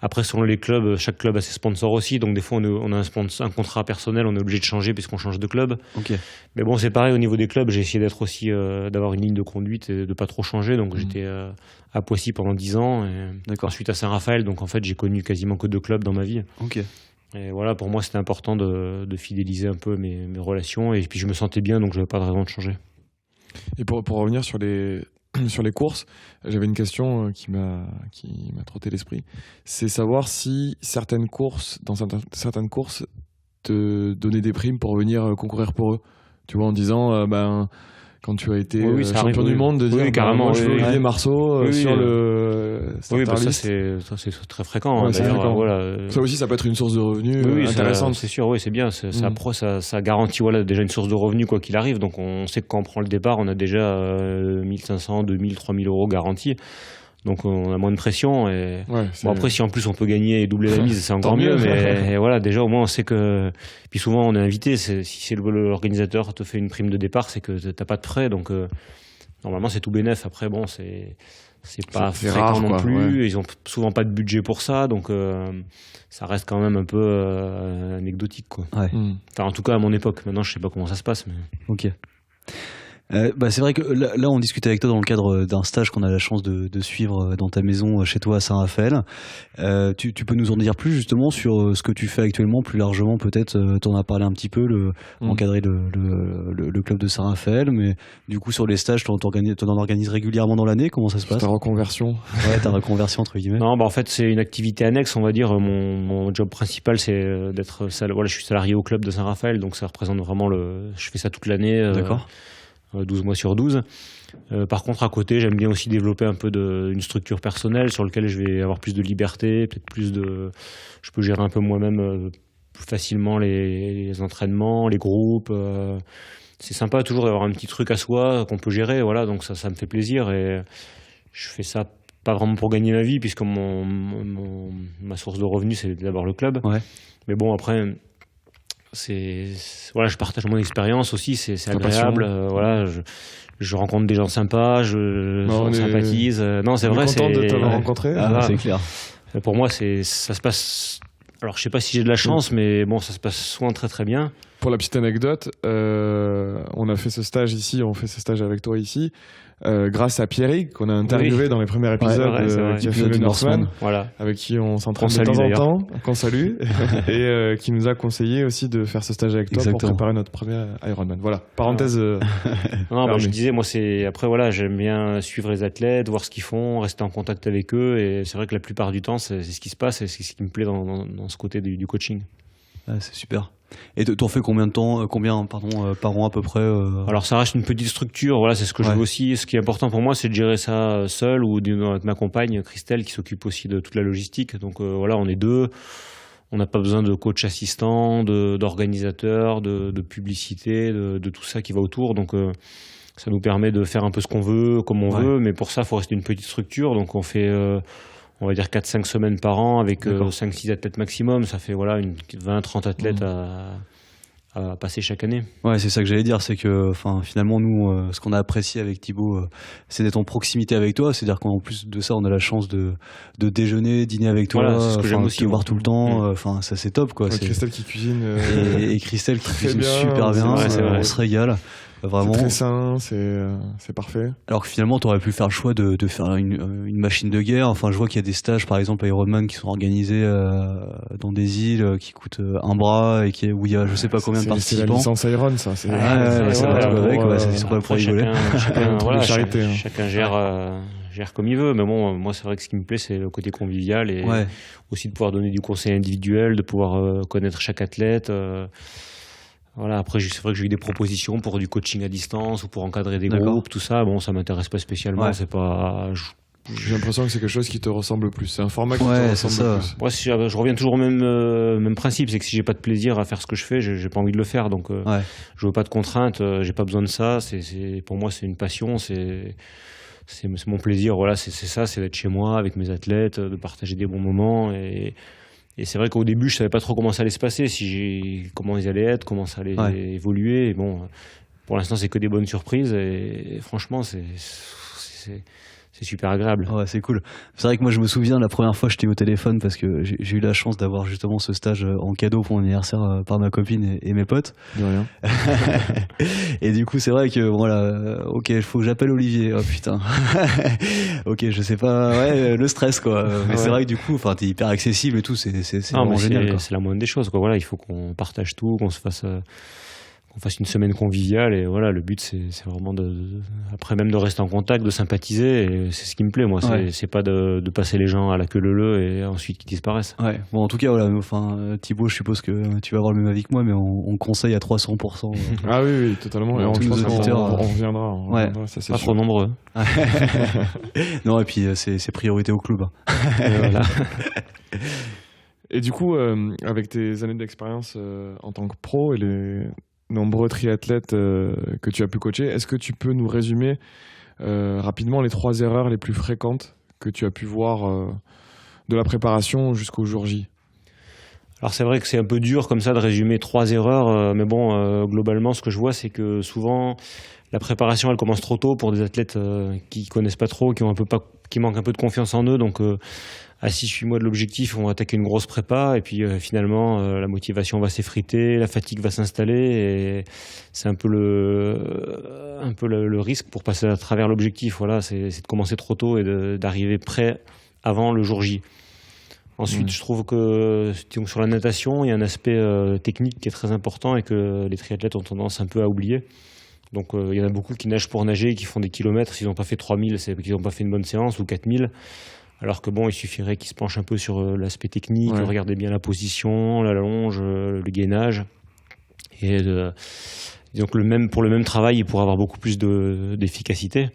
[SPEAKER 5] Après, selon les clubs, chaque club a ses sponsors aussi, donc des fois on a un contrat personnel, on est obligé de changer puisqu'on change de club. Okay. Mais bon, c'est pareil au niveau des clubs, j'ai essayé d'être aussi d'avoir une ligne de conduite et de pas trop changer, donc j'étais à Poissy pendant 10 ans, et ensuite à Saint-Raphaël, donc en fait j'ai connu quasiment que 2 clubs dans ma vie.
[SPEAKER 4] Okay.
[SPEAKER 5] Et voilà, pour moi c'était important de fidéliser un peu mes relations, et puis je me sentais bien, donc j'avais pas de raison de changer.
[SPEAKER 1] Et pour revenir sur les courses, j'avais une question qui m'a trotté l'esprit. C'est savoir si certaines courses te donnaient des primes pour venir concourir pour eux. Tu vois, en disant, quand tu as été champion du monde, de dire
[SPEAKER 5] carrément,
[SPEAKER 1] moi je veux Olivier Marceau sur le
[SPEAKER 5] ça c'est très fréquent. Voilà.
[SPEAKER 1] Ça aussi, ça peut être une source de revenus intéressante.
[SPEAKER 5] C'est sûr, c'est bien. Ça garantit déjà une source de revenus quoi qu'il arrive. Donc on sait que quand on prend le départ, on a déjà 1500, 2000, 3000 euros garantis. Donc on a moins de pression, et après si en plus on peut gagner et doubler la mise, c'est encore mieux, mais voilà, déjà au moins on sait que, puis souvent on est invité, si l'organisateur te fait une prime de départ, c'est que t'as pas de frais, donc normalement c'est tout bénef. Après bon, c'est pas fréquent rare, non plus, ils ont souvent pas de budget pour ça, donc ça reste quand même un peu anecdotique, quoi. Enfin en tout cas à mon époque. Maintenant je sais pas comment ça se passe, mais
[SPEAKER 4] ok. C'est vrai que là on discutait avec toi dans le cadre d'un stage qu'on a la chance de suivre dans ta maison chez toi à Saint-Raphaël. Tu peux nous en dire plus justement sur ce que tu fais actuellement, plus largement peut-être. T'en as parlé un petit peu, encadrer le club de Saint-Raphaël, mais du coup sur les stages t'en organises régulièrement dans l'année. Comment ça se passe?
[SPEAKER 1] Ta reconversion.
[SPEAKER 4] Ta reconversion entre guillemets.
[SPEAKER 5] Non, en fait c'est une activité annexe, on va dire. Mon job principal c'est d'être je suis salarié au club de Saint-Raphaël, donc ça représente vraiment je fais ça toute l'année.
[SPEAKER 4] D'accord.
[SPEAKER 5] 12 mois sur 12. Par contre, à côté, j'aime bien aussi développer un peu une structure personnelle sur laquelle je vais avoir plus de liberté, je peux gérer un peu moi-même plus facilement les entraînements, les groupes. C'est sympa toujours d'avoir un petit truc à soi qu'on peut gérer, voilà, donc ça me fait plaisir et je fais ça pas vraiment pour gagner ma vie puisque ma source de revenus c'est d'abord le club.
[SPEAKER 4] Ouais.
[SPEAKER 5] Mais bon, après voilà, je partage mon expérience aussi, c'est agréable, voilà, je rencontre des gens sympas, je sympathise. Non, c'est vrai,
[SPEAKER 1] content de t'avoir rencontré.
[SPEAKER 4] C'est clair.
[SPEAKER 5] Pour moi, ça se passe. Alors, je sais pas si j'ai de la chance, mais bon, ça se passe souvent très très bien.
[SPEAKER 1] Pour la petite anecdote, on a fait ce stage ici, on fait ce stage avec toi ici, grâce à Pierrick, qu'on a interviewé dans les premiers épisodes, qui a fait le Northman,
[SPEAKER 5] voilà.
[SPEAKER 1] avec qui on s'entraîne de temps en temps, qu'on salue, et qui nous a conseillé aussi de faire ce stage avec toi. Exactement. Pour préparer notre premier Ironman. Voilà, parenthèse.
[SPEAKER 5] Non, je disais, moi, après, voilà, j'aime bien suivre les athlètes, voir ce qu'ils font, rester en contact avec eux, et c'est vrai que la plupart du temps, c'est ce qui se passe, et c'est ce qui me plaît dans ce côté du coaching.
[SPEAKER 4] Ah, c'est super. Et t'en fais combien par an à peu près
[SPEAKER 5] Alors ça reste une petite structure, voilà, c'est ce que je veux aussi. Ce qui est important pour moi, c'est de gérer ça seul ou avec ma compagne Christelle qui s'occupe aussi de toute la logistique. Donc voilà, on est deux, on n'a pas besoin de coach assistant, d'organisateur, de publicité, de tout ça qui va autour. Donc ça nous permet de faire un peu ce qu'on veut, comme on veut, mais pour ça, il faut rester une petite structure. Donc on fait... on va dire 4-5 semaines par an avec 5-6 athlètes maximum. Ça fait voilà, 20-30 athlètes à passer chaque année.
[SPEAKER 4] Ouais, c'est ça que j'allais dire. C'est que finalement, nous, ce qu'on a apprécié avec Thibaut, c'est d'être en proximité avec toi. C'est-à-dire qu'en plus de ça, on a la chance de déjeuner, dîner avec toi.
[SPEAKER 5] Voilà, c'est ce que j'aime aussi.
[SPEAKER 4] Voir tout le temps. Ça, c'est top, quoi.
[SPEAKER 1] Ouais, Christelle qui cuisine.
[SPEAKER 4] Et Christelle qui cuisine
[SPEAKER 1] bien,
[SPEAKER 4] super bien.
[SPEAKER 5] C'est vrai.
[SPEAKER 4] On se régale. Vraiment.
[SPEAKER 1] C'est très sain, c'est parfait.
[SPEAKER 4] Alors que finalement, tu aurais pu faire le choix de faire une machine de guerre. Enfin, je vois qu'il y a des stages, par exemple, à Ironman, qui sont organisés dans des îles qui coûtent un bras et où il y a je sais pas combien de participants.
[SPEAKER 1] C'est la licence Iron, ça. C'est
[SPEAKER 4] pas pour rigoler.
[SPEAKER 5] Chacun gère comme il veut. Mais bon, moi, c'est vrai que ce qui me plaît, c'est le côté convivial et aussi de pouvoir donner du conseil individuel, de pouvoir connaître chaque athlète. Voilà, après, c'est vrai que j'ai eu des propositions pour du coaching à distance ou pour encadrer des groupes, tout ça. Bon, ça m'intéresse pas spécialement. C'est pas.
[SPEAKER 1] J'ai l'impression que c'est quelque chose qui te ressemble plus. C'est un format qui te ressemble plus.
[SPEAKER 5] Moi, je reviens toujours au même principe. C'est que si j'ai pas de plaisir à faire ce que je fais, j'ai pas envie de le faire. Donc, je veux pas de contraintes. J'ai pas besoin de ça. Pour moi, c'est une passion. C'est mon plaisir. Voilà, c'est ça. C'est d'être chez moi avec mes athlètes, de partager des bons moments et c'est vrai qu'au début, je savais pas trop comment ça allait se passer, comment ils allaient être, comment ça allait évoluer. Et bon, pour l'instant, c'est que des bonnes surprises. Et franchement, c'est super agréable.
[SPEAKER 4] Ouais, c'est cool. C'est vrai que moi, je me souviens la première fois que j'étais au téléphone parce que j'ai eu la chance d'avoir justement ce stage en cadeau pour mon anniversaire par ma copine et mes potes.
[SPEAKER 1] De rien.
[SPEAKER 4] Et du coup, c'est vrai que voilà, ok, il faut que j'appelle Olivier. Oh putain. Ok, je sais pas. Le stress quoi. Mais c'est vrai que du coup, t'es hyper accessible et tout. C'est vraiment génial.
[SPEAKER 5] C'est la moindre des choses quoi. Voilà, il faut qu'on partage tout, qu'on fasse une semaine conviviale et voilà, le but c'est vraiment après même de rester en contact, de sympathiser et c'est ce qui me plaît moi, c'est pas de passer les gens à la queue leu et ensuite qu'ils disparaissent.
[SPEAKER 4] Ouais, bon en tout cas voilà, Thibaut, je suppose que tu vas avoir le même avis que moi mais on conseille à 300%.
[SPEAKER 1] Ah oui, totalement, et
[SPEAKER 4] tous nos auditeurs,
[SPEAKER 1] on reviendra, ça c'est
[SPEAKER 5] pas trop nombreux.
[SPEAKER 4] Non et puis c'est priorité au club.
[SPEAKER 5] Voilà.
[SPEAKER 1] Et du coup, avec tes années d'expérience en tant que pro et les nombreux triathlètes que tu as pu coacher, est-ce que tu peux nous résumer rapidement les 3 erreurs les plus fréquentes que tu as pu voir de la préparation jusqu'au jour J?
[SPEAKER 5] Alors c'est vrai que c'est un peu dur comme ça de résumer 3 erreurs, mais bon, globalement ce que je vois c'est que souvent la préparation elle commence trop tôt pour des athlètes qui connaissent pas trop, qui manquent un peu de confiance en eux, donc à 6-8 mois de l'objectif, on va attaquer une grosse prépa et puis finalement la motivation va s'effriter, la fatigue va s'installer et c'est un peu le risque pour passer à travers l'objectif. Voilà, c'est de commencer trop tôt et d'arriver prêt avant le jour J. Ensuite, je trouve que sur la natation, il y a un aspect technique qui est très important et que les triathlètes ont tendance un peu à oublier. Donc il y en a beaucoup qui nagent pour nager, qui font des kilomètres, s'ils n'ont pas fait 3000, c'est qu'ils n'ont pas fait une bonne séance, ou 4000. Alors que bon, il suffirait qu'ils se penchent un peu sur l'aspect technique, regarder bien la position, la longe, le gainage, et Donc pour le même travail, il pourrait avoir beaucoup plus d'efficacité.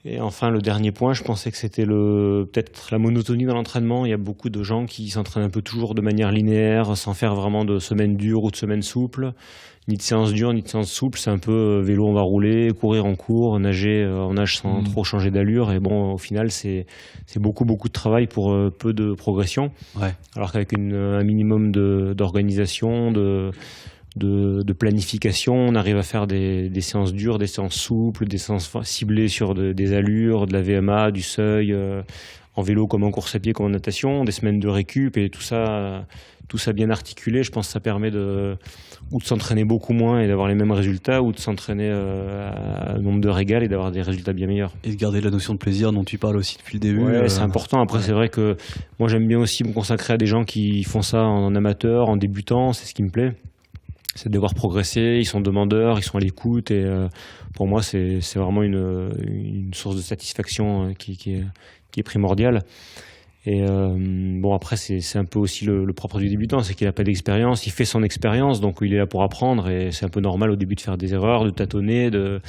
[SPEAKER 5] Et enfin, le dernier point, je pensais que c'était peut-être la monotonie dans l'entraînement. Il y a beaucoup de gens qui s'entraînent un peu toujours de manière linéaire, sans faire vraiment de semaines dures ou de semaines souples, ni de séances dures, ni de séances souples. C'est un peu vélo, on va rouler, courir, on court, nager, on nage sans trop changer d'allure. Et bon, au final, c'est beaucoup de travail pour peu de progression.
[SPEAKER 4] Ouais.
[SPEAKER 5] Alors qu'avec un minimum d'organisation, de planification, on arrive à faire des séances dures, des séances souples, des séances ciblées sur des allures, de la VMA, du seuil, en vélo comme en course à pied, comme en natation, des semaines de récup et tout ça bien articulé. Je pense que ça permet de s'entraîner beaucoup moins et d'avoir les mêmes résultats, ou de s'entraîner à un nombre d'heures égal et d'avoir des résultats bien meilleurs.
[SPEAKER 4] Et de garder la notion de plaisir dont tu parles aussi depuis le début.
[SPEAKER 5] Ouais, c'est important. Après, c'est vrai que moi, j'aime bien aussi me consacrer à des gens qui font ça en amateur, en débutant. C'est ce qui me plaît. C'est de devoir progresser, ils sont demandeurs, ils sont à l'écoute, et pour moi c'est vraiment une source de satisfaction qui est primordiale. Et bon, après c'est un peu aussi le propre du débutant, c'est qu'il n'a pas d'expérience, il fait son expérience, donc il est là pour apprendre, et c'est un peu normal au début de faire des erreurs, de tâtonner, de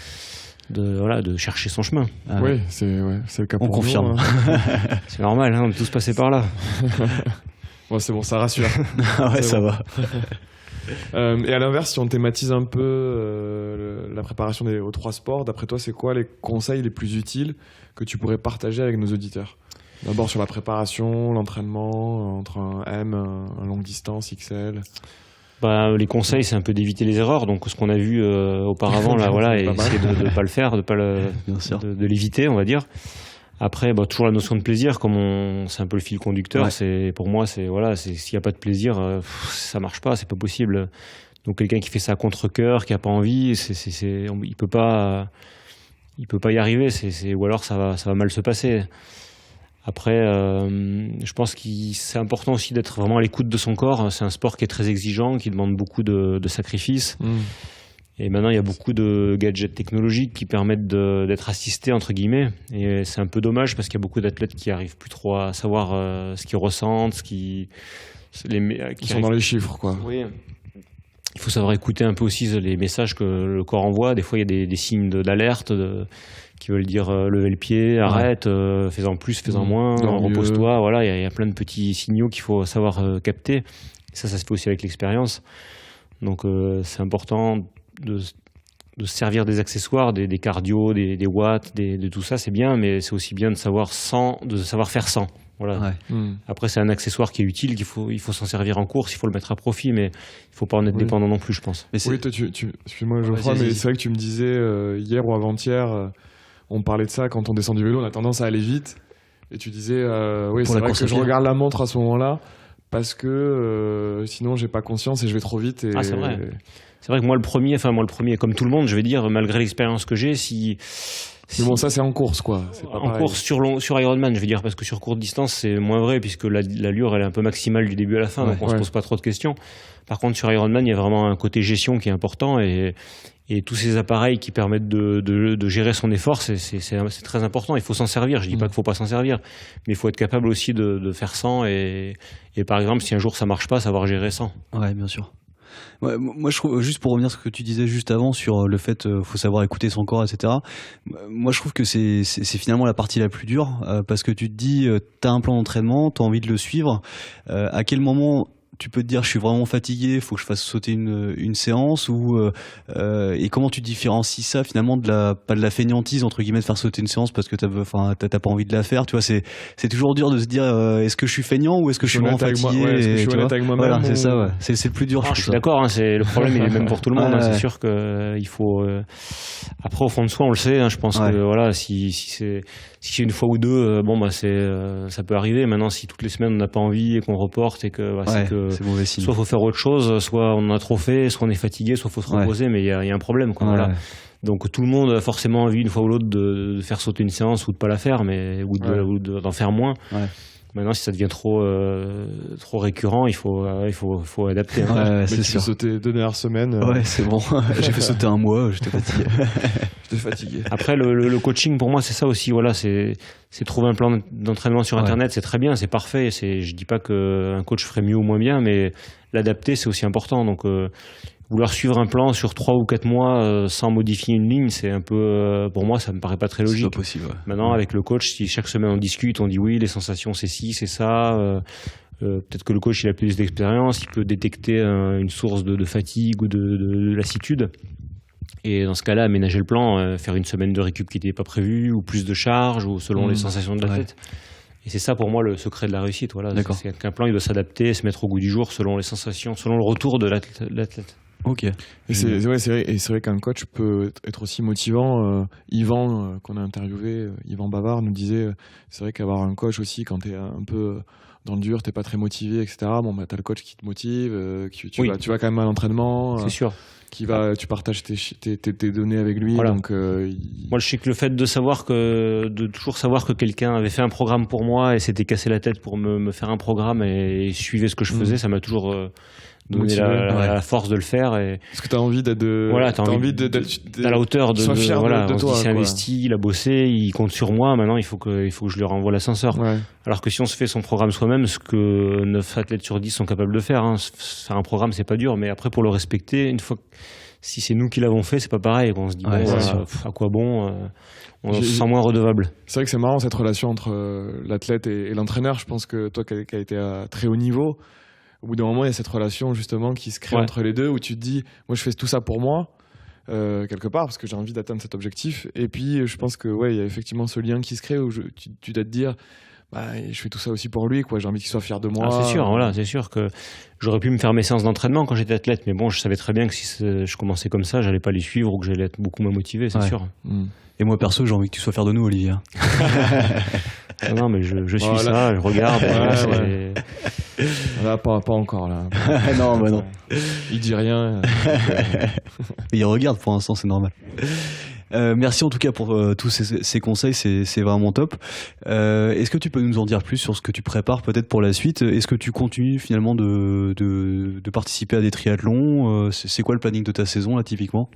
[SPEAKER 5] chercher son chemin.
[SPEAKER 1] Oui, c'est le cas pour
[SPEAKER 4] on
[SPEAKER 1] nous.
[SPEAKER 4] confirme.
[SPEAKER 5] C'est normal, on est tous passés par là.
[SPEAKER 1] Bon, c'est bon, ça rassure.
[SPEAKER 4] Ouais, ça va.
[SPEAKER 1] Et à l'inverse, si on thématise un peu la préparation aux 3 sports, d'après toi, c'est quoi les conseils les plus utiles que tu pourrais partager avec nos auditeurs? D'abord sur la préparation, l'entraînement, entre un M, un longue distance, XL.
[SPEAKER 5] Les conseils, c'est un peu d'éviter les erreurs. Donc ce qu'on a vu auparavant, là, voilà, et essayer de ne pas le faire, de l'éviter, on va dire. Après, toujours la notion de plaisir, c'est un peu le fil conducteur. Ouais. Pour moi, s'il n'y a pas de plaisir, ça marche pas, c'est pas possible. Donc quelqu'un qui fait ça à contre-cœur, qui a pas envie, il peut pas y arriver. Ou alors ça va mal se passer. Après, je pense que c'est important aussi d'être vraiment à l'écoute de son corps. C'est un sport qui est très exigeant, qui demande beaucoup de sacrifices. Et maintenant, il y a beaucoup de gadgets technologiques qui permettent d'être assistés, entre guillemets. Et c'est un peu dommage parce qu'il y a beaucoup d'athlètes qui n'arrivent plus trop à savoir ce qu'ils ressentent, qui
[SPEAKER 1] sont dans les chiffres, quoi.
[SPEAKER 5] Oui. Il faut savoir écouter un peu aussi les messages que le corps envoie. Des fois, il y a des signes d'alerte qui veulent dire lever le pied, arrête, fais-en plus, fais-en moins, repose-toi. Voilà, il y a plein de petits signaux qu'il faut savoir capter. Et ça se fait aussi avec l'expérience. Donc, c'est important de se servir des accessoires, des cardio, des watts, de tout ça, c'est bien, mais c'est aussi bien de savoir faire sans. Voilà. Ouais. Après, c'est un accessoire qui est utile, il faut s'en servir en course, il faut le mettre à profit, mais il ne faut pas en être dépendant non plus, je pense.
[SPEAKER 1] Oui, toi, excuse-moi, Geoffroy, mais c'est vrai que tu me disais hier ou avant-hier, on parlait de ça, quand on descend du vélo, on a tendance à aller vite, et tu disais, oui, c'est vrai que je regarde la montre à ce moment-là, parce que sinon, j'ai pas conscience et je vais trop vite.
[SPEAKER 5] Ah, c'est vrai. C'est vrai que moi le premier, comme tout le monde, je vais dire, malgré l'expérience que j'ai,
[SPEAKER 1] mais bon, ça c'est en course, quoi. C'est pas
[SPEAKER 5] en pareil. Course sur Ironman, je vais dire, parce que sur courte distance c'est moins vrai, puisque l'allure elle est un peu maximale du début à la fin, donc on se pose pas trop de questions. Par contre, sur Ironman, il y a vraiment un côté gestion qui est important, et tous ces appareils qui permettent de gérer son effort, c'est très important. Il faut s'en servir. Je dis pas qu'il faut pas s'en servir, mais il faut être capable aussi de faire sans, et par exemple, si un jour ça marche pas, savoir gérer sans.
[SPEAKER 4] Ouais, bien sûr. Ouais, moi je trouve, juste pour revenir sur ce que tu disais juste avant sur le fait faut savoir écouter son corps, etc. Moi je trouve que c'est finalement la partie la plus dure, parce que tu te dis t'as un plan d'entraînement, t'as envie de le suivre, à quel moment tu peux te dire je suis vraiment fatigué, faut que je fasse sauter une séance, et comment tu différencies ça finalement pas de la fainéantise entre guillemets de faire sauter une séance parce que t'as pas envie de la faire, tu vois, c'est toujours dur de se dire est-ce que je suis feignant ou est-ce que je suis vraiment fatigué,
[SPEAKER 1] est-ce que je suis honnête avec moi-même,
[SPEAKER 4] voilà, c'est ça, ouais. C'est le plus dur.
[SPEAKER 5] Je suis d'accord, c'est le problème, il est même pour tout le monde, c'est sûr que il faut après au fond de soi on le sait, je pense que voilà, si c'est une fois ou deux, ça peut arriver. Maintenant, si toutes les semaines on n'a pas envie et qu'on reporte, et que c'est mauvais signe. Soit faut faire autre chose, soit on en a trop fait, soit on est fatigué, soit faut se reposer, mais il y a un problème, quoi. Voilà. Donc tout le monde a forcément envie une fois ou l'autre de faire sauter une séance ou de pas la faire, ou d'en faire moins. Maintenant, si ça devient trop récurrent, il faut adapter.
[SPEAKER 1] C'est sûr. Sauté 2 dernières semaines.
[SPEAKER 4] Ouais, c'est bon. J'ai fait sauter un mois, j'étais
[SPEAKER 1] fatigué.
[SPEAKER 5] Après, le coaching, pour moi, c'est ça aussi. Voilà, c'est trouver un plan d'entraînement sur Internet, c'est très bien, c'est parfait. Je dis pas qu'un coach ferait mieux ou moins bien, mais l'adapter, c'est aussi important. Donc, vouloir suivre un plan sur 3 ou 4 mois sans modifier une ligne, c'est un peu, pour moi, ça me paraît pas très logique.
[SPEAKER 4] C'est pas possible. Ouais.
[SPEAKER 5] Maintenant, avec le coach, si chaque semaine on discute, on dit oui, les sensations c'est ci, c'est ça. Peut-être que le coach il a plus d'expérience, il peut détecter une source de fatigue ou de lassitude. Et dans ce cas-là, aménager le plan, faire une semaine de récup qui n'était pas prévue, ou plus de charge, ou selon les sensations de l'athlète. Et c'est ça pour moi le secret de la réussite. Voilà. C'est qu'un plan il doit s'adapter, se mettre au goût du jour selon les sensations, selon le retour de l'athlète.
[SPEAKER 4] Ok.
[SPEAKER 1] Et c'est vrai qu'un coach peut être aussi motivant. Yvan, qu'on a interviewé, Yvan Bavard, nous disait c'est vrai qu'avoir un coach aussi quand t'es un peu dans le dur, t'es pas très motivé, etc. Bon, bah, t'as le coach qui te motive, tu vas quand même à l'entraînement.
[SPEAKER 5] C'est sûr.
[SPEAKER 1] Tu partages tes données avec lui.
[SPEAKER 5] Voilà.
[SPEAKER 1] Donc,
[SPEAKER 5] moi, je sais que le fait de toujours savoir que quelqu'un avait fait un programme pour moi et s'était cassé la tête pour me faire un programme et suivait ce que je faisais, ça m'a toujours donné la force de le faire. Et
[SPEAKER 1] parce que t'as envie d'être
[SPEAKER 5] à la hauteur de
[SPEAKER 1] toi.
[SPEAKER 5] Il s'est investi, il a bossé, il compte sur moi. Maintenant, il faut que je lui renvoie l'ascenseur. Ouais. Alors que si on se fait son programme soi-même, ce que 9 athlètes sur 10 sont capables de faire, faire un programme, c'est pas dur. Mais après, pour le respecter, une fois si c'est nous qui l'avons fait, c'est pas pareil. On se dit à quoi bon, on se sent moins redevable.
[SPEAKER 1] C'est vrai que c'est marrant cette relation entre l'athlète et l'entraîneur. Je pense que toi qui as été à très haut niveau, au bout d'un moment, il y a cette relation justement qui se crée entre les deux où tu te dis, moi je fais tout ça pour moi, quelque part, parce que j'ai envie d'atteindre cet objectif. Et puis je pense que il y a effectivement ce lien qui se crée où tu dois te dire, je fais tout ça aussi pour lui, quoi. J'ai envie qu'il soit fier de moi.
[SPEAKER 5] C'est sûr que j'aurais pu me faire mes séances d'entraînement quand j'étais athlète, mais bon, je savais très bien que si je commençais comme ça, j'allais pas les suivre ou que j'allais être beaucoup moins motivé, c'est sûr.
[SPEAKER 4] Et moi perso, j'ai envie que tu sois fier de nous, Olivier.
[SPEAKER 5] Non, mais je suis ça, je regarde.
[SPEAKER 1] Là, pas encore là.
[SPEAKER 4] non.
[SPEAKER 1] Il dit rien.
[SPEAKER 4] Il regarde pour l'instant, c'est normal. Merci en tout cas pour tous ces conseils, c'est vraiment top. Est-ce que tu peux nous en dire plus sur ce que tu prépares peut-être pour la suite ? Est-ce que tu continues finalement de participer à des triathlons ? C'est quoi le planning de ta saison là typiquement ?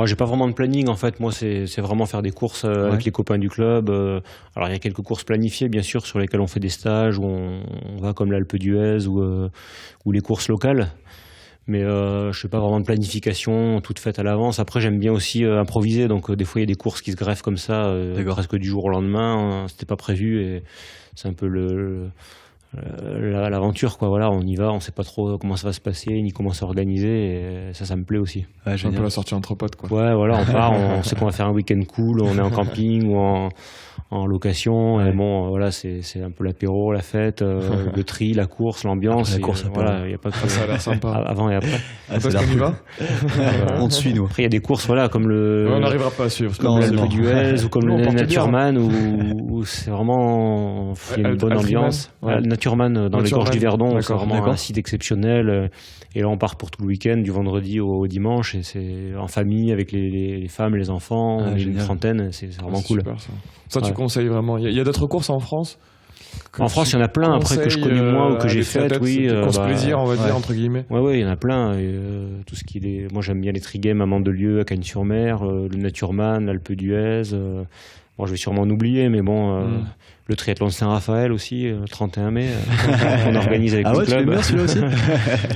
[SPEAKER 5] J'ai pas vraiment de planning en fait. Moi, c'est vraiment faire des courses avec les copains du club. Alors il y a quelques courses planifiées bien sûr sur lesquelles on fait des stages où on va comme l'Alpe d'Huez ou les courses locales. Mais je fais pas vraiment de planification toute faite à l'avance. Après, j'aime bien aussi improviser. Donc des fois, il y a des courses qui se greffent comme ça, presque du jour au lendemain. C'était pas prévu et c'est un peu l'aventure, quoi. Voilà, on y va, on sait pas trop comment ça va se passer ni comment s'organiser et ça me plaît aussi.
[SPEAKER 1] C'est un peu la sortie entre potes, quoi.
[SPEAKER 5] Ouais, voilà, on part, on sait qu'on va faire un week-end cool, on est en camping ou en location et bon, voilà, c'est un peu l'apéro, la fête, le tri, la course, l'ambiance.
[SPEAKER 4] La course,
[SPEAKER 5] voilà, il y a pas que
[SPEAKER 1] ça a l'air sympa.
[SPEAKER 5] Avant et après.
[SPEAKER 1] Parce qu'on y va.
[SPEAKER 4] On te suit, nous.
[SPEAKER 5] Après, il y a des courses, voilà, comme
[SPEAKER 1] on n'arrivera pas à suivre.
[SPEAKER 5] Comme l'Alpe d'Huez ou comme le Naturman où c'est vraiment il y a une bonne ambiance. Naturman dans les gorges du Verdon, c'est vraiment un site exceptionnel. Et là, on part pour tout le week-end, du vendredi au dimanche, et c'est en famille avec les femmes, les enfants, on est une trentaine, c'est vraiment cool.
[SPEAKER 1] Super, ça tu conseilles vraiment. Il y a d'autres courses en France ?
[SPEAKER 5] En France, il y en a plein après que je connais moi ou que j'ai faites. Oui,
[SPEAKER 1] courses plaisir, on va dire entre guillemets.
[SPEAKER 5] Ouais, il y en a plein. Tout ce qui est, moi, j'aime bien les trigames à Mandelieu, à Cagnes-sur-Mer, le Naturman, l'Alpe d'Huez. Bon, je vais sûrement en oublier, mais bon, le triathlon de Saint-Raphaël aussi, le 31 mai, qu'on organise avec le club.
[SPEAKER 4] Ah celui-là aussi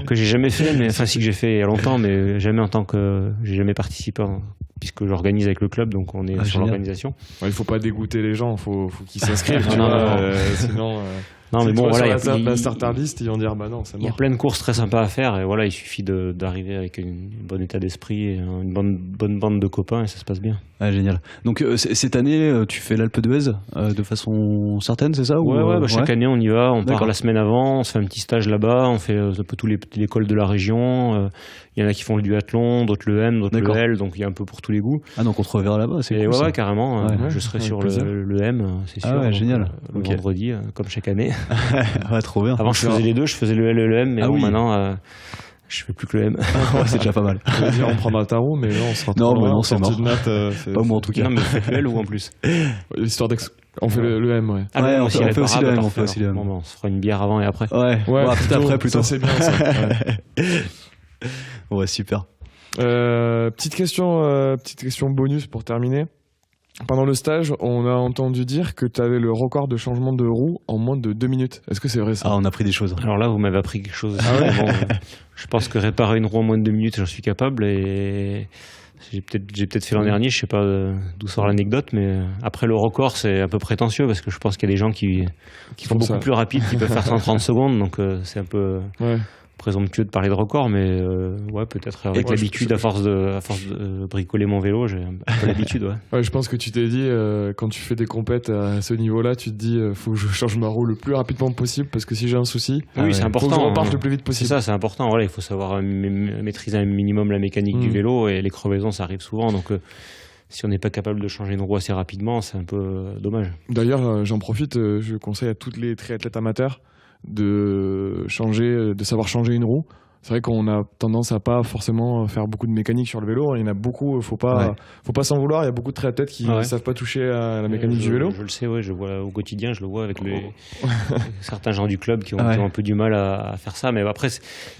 [SPEAKER 5] que j'ai jamais fait, mais enfin si que j'ai fait il y a longtemps, mais jamais en tant que j'ai jamais participé, puisque j'organise avec le club, donc on est sur l'organisation.
[SPEAKER 1] Il faut pas dégoûter les gens, faut qu'ils s'inscrivent. Sinon.
[SPEAKER 5] Non, mais bon, voilà,
[SPEAKER 1] il y a la starter list, ils vont dire bah non, c'est mort.
[SPEAKER 5] Il y a plein de courses très sympas à faire, et voilà, il suffit d'arriver avec un bon état d'esprit et une bonne bande de copains, et ça se passe bien.
[SPEAKER 4] Ah, génial. Donc cette année, tu fais l'Alpe d'Huez de façon certaine, c'est ça ?
[SPEAKER 5] Chaque année on y va, on part la semaine avant, on se fait un petit stage là-bas, on fait un peu tous les cols de la région. Il y en a qui font le duathlon, d'autres le M, d'autres le L, donc il y a un peu pour tous les goûts.
[SPEAKER 4] Ah, donc on te reverra là-bas, c'est cool.
[SPEAKER 5] Ouais, carrément. Je serai sur le M, c'est sûr.
[SPEAKER 4] Ah ouais, génial.
[SPEAKER 5] Le vendredi, comme chaque année.
[SPEAKER 4] Ouais, trop bien.
[SPEAKER 5] Avant, je faisais les deux, je faisais le L et le M, mais maintenant, je fais plus que le M.
[SPEAKER 4] C'est déjà pas mal.
[SPEAKER 1] On prendra ta roue, mais là, on sera
[SPEAKER 4] non, c'est mort.
[SPEAKER 1] Pas
[SPEAKER 4] moi en tout cas.
[SPEAKER 5] Non, mais vous faites le L ou en plus
[SPEAKER 1] Histoire on fait le M, ouais.
[SPEAKER 4] On fait aussi le M, on fait aussi le M.
[SPEAKER 5] Bon, on se fera une bière avant et après.
[SPEAKER 4] Ouais, peut-être après plutôt.
[SPEAKER 1] Ça, c'est bien, ça.
[SPEAKER 4] Ouais, super.
[SPEAKER 1] Petite question bonus pour terminer. Pendant le stage, on a entendu dire que tu avais le record de changement de roue en moins de 2 minutes. Est-ce que c'est vrai ça ?
[SPEAKER 4] Ah, on a pris des choses.
[SPEAKER 5] Alors là, vous m'avez appris quelque chose. Bon, je pense que réparer une roue en moins de 2 minutes, j'en suis capable. Et j'ai peut-être fait l'an dernier, je sais pas d'où sort l'anecdote, mais après le record, c'est un peu prétentieux parce que je pense qu'il y a des gens qui font beaucoup plus rapide, qui peuvent faire 130 secondes, donc c'est un peu présomptueux de parler de record, mais peut-être avec l'habitude, à force de bricoler mon vélo, j'ai un peu l'habitude.
[SPEAKER 1] Ouais, je pense que tu t'es dit, quand tu fais des compètes à ce niveau-là, tu te dis, faut que je change ma roue le plus rapidement possible parce que si j'ai un souci,
[SPEAKER 5] c'est important.
[SPEAKER 1] Faut que je reparte le plus vite possible.
[SPEAKER 5] C'est ça, c'est important. Voilà, il faut savoir maîtriser un minimum la mécanique du vélo, et les crevaisons, ça arrive souvent, donc si on n'est pas capable de changer une roue assez rapidement, c'est un peu dommage.
[SPEAKER 1] D'ailleurs, j'en profite, je conseille à tous les triathlètes amateurs de savoir changer une roue. C'est vrai qu'on a tendance à pas forcément faire beaucoup de mécanique sur le vélo. Il y en a beaucoup, faut pas s'en vouloir. Il y a beaucoup de triathlètes qui ne savent pas toucher à la mécanique du vélo.
[SPEAKER 5] Je le sais, je le vois au quotidien, je le vois avec certains gens du club qui ont un peu du mal à faire ça. Mais après,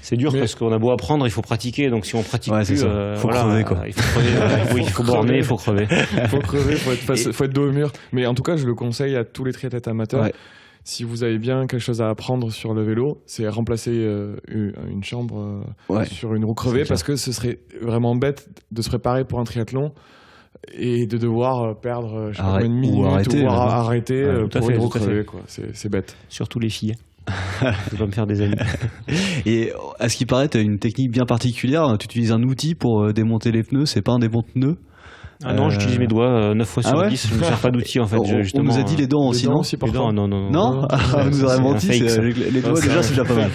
[SPEAKER 5] c'est dur parce qu'on a beau apprendre, il faut pratiquer. Donc si on pratique plus,
[SPEAKER 4] faut crever, quoi.
[SPEAKER 5] Il faut crever. Il faut borner, il faut crever.
[SPEAKER 1] Faut crever, faut être dos au mur. Mais en tout cas, je le conseille à tous les triathlètes amateurs. Ouais. Si vous avez bien quelque chose à apprendre sur le vélo, c'est remplacer une chambre sur une roue crevée, parce que ce serait vraiment bête de se préparer pour un triathlon et de devoir perdre une minute ou arrêter pour une roue crevée. C'est bête.
[SPEAKER 5] Surtout les filles. Je vais me faire des amis.
[SPEAKER 4] Et à ce qui paraît, tu as une technique bien particulière. Tu utilises un outil pour démonter les pneus. C'est pas un démonte-pneu.
[SPEAKER 5] Ah non, j'utilise mes doigts 9 fois sur 10, je ne me sers pas d'outil en fait.
[SPEAKER 4] On nous a dit les dents aussi, non ?
[SPEAKER 5] Les dents, non.
[SPEAKER 4] Non, on nous aurait menti, les doigts déjà c'est déjà pas mal.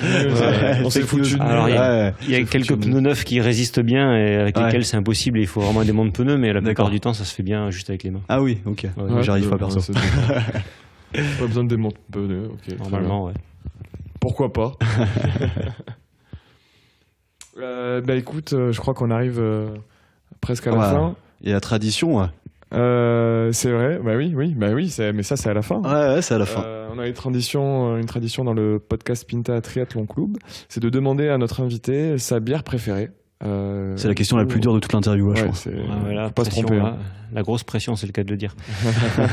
[SPEAKER 1] On s'est foutu.
[SPEAKER 5] Alors il y a quelques pneus neufs qui résistent bien et avec lesquels c'est impossible, il faut vraiment des montes pneus, mais la plupart du temps ça se fait bien juste avec les mains.
[SPEAKER 4] Ah oui, ok, j'arrive pas perso.
[SPEAKER 1] Pas besoin de des montes pneus, ok.
[SPEAKER 5] Normalement, ouais.
[SPEAKER 1] Pourquoi pas ? Écoute, je crois qu'on arrive presque à la fin.
[SPEAKER 4] Et la tradition,
[SPEAKER 1] c'est vrai, mais ça c'est à la fin.
[SPEAKER 4] Ouais, c'est à la fin.
[SPEAKER 1] On a une tradition dans le podcast Pinta Triathlon Club, c'est de demander à notre invité sa bière préférée.
[SPEAKER 4] C'est la question la plus dure de toute l'interview, je pense.
[SPEAKER 5] Faut pas se tromper. La grosse pression, c'est le cas de le dire.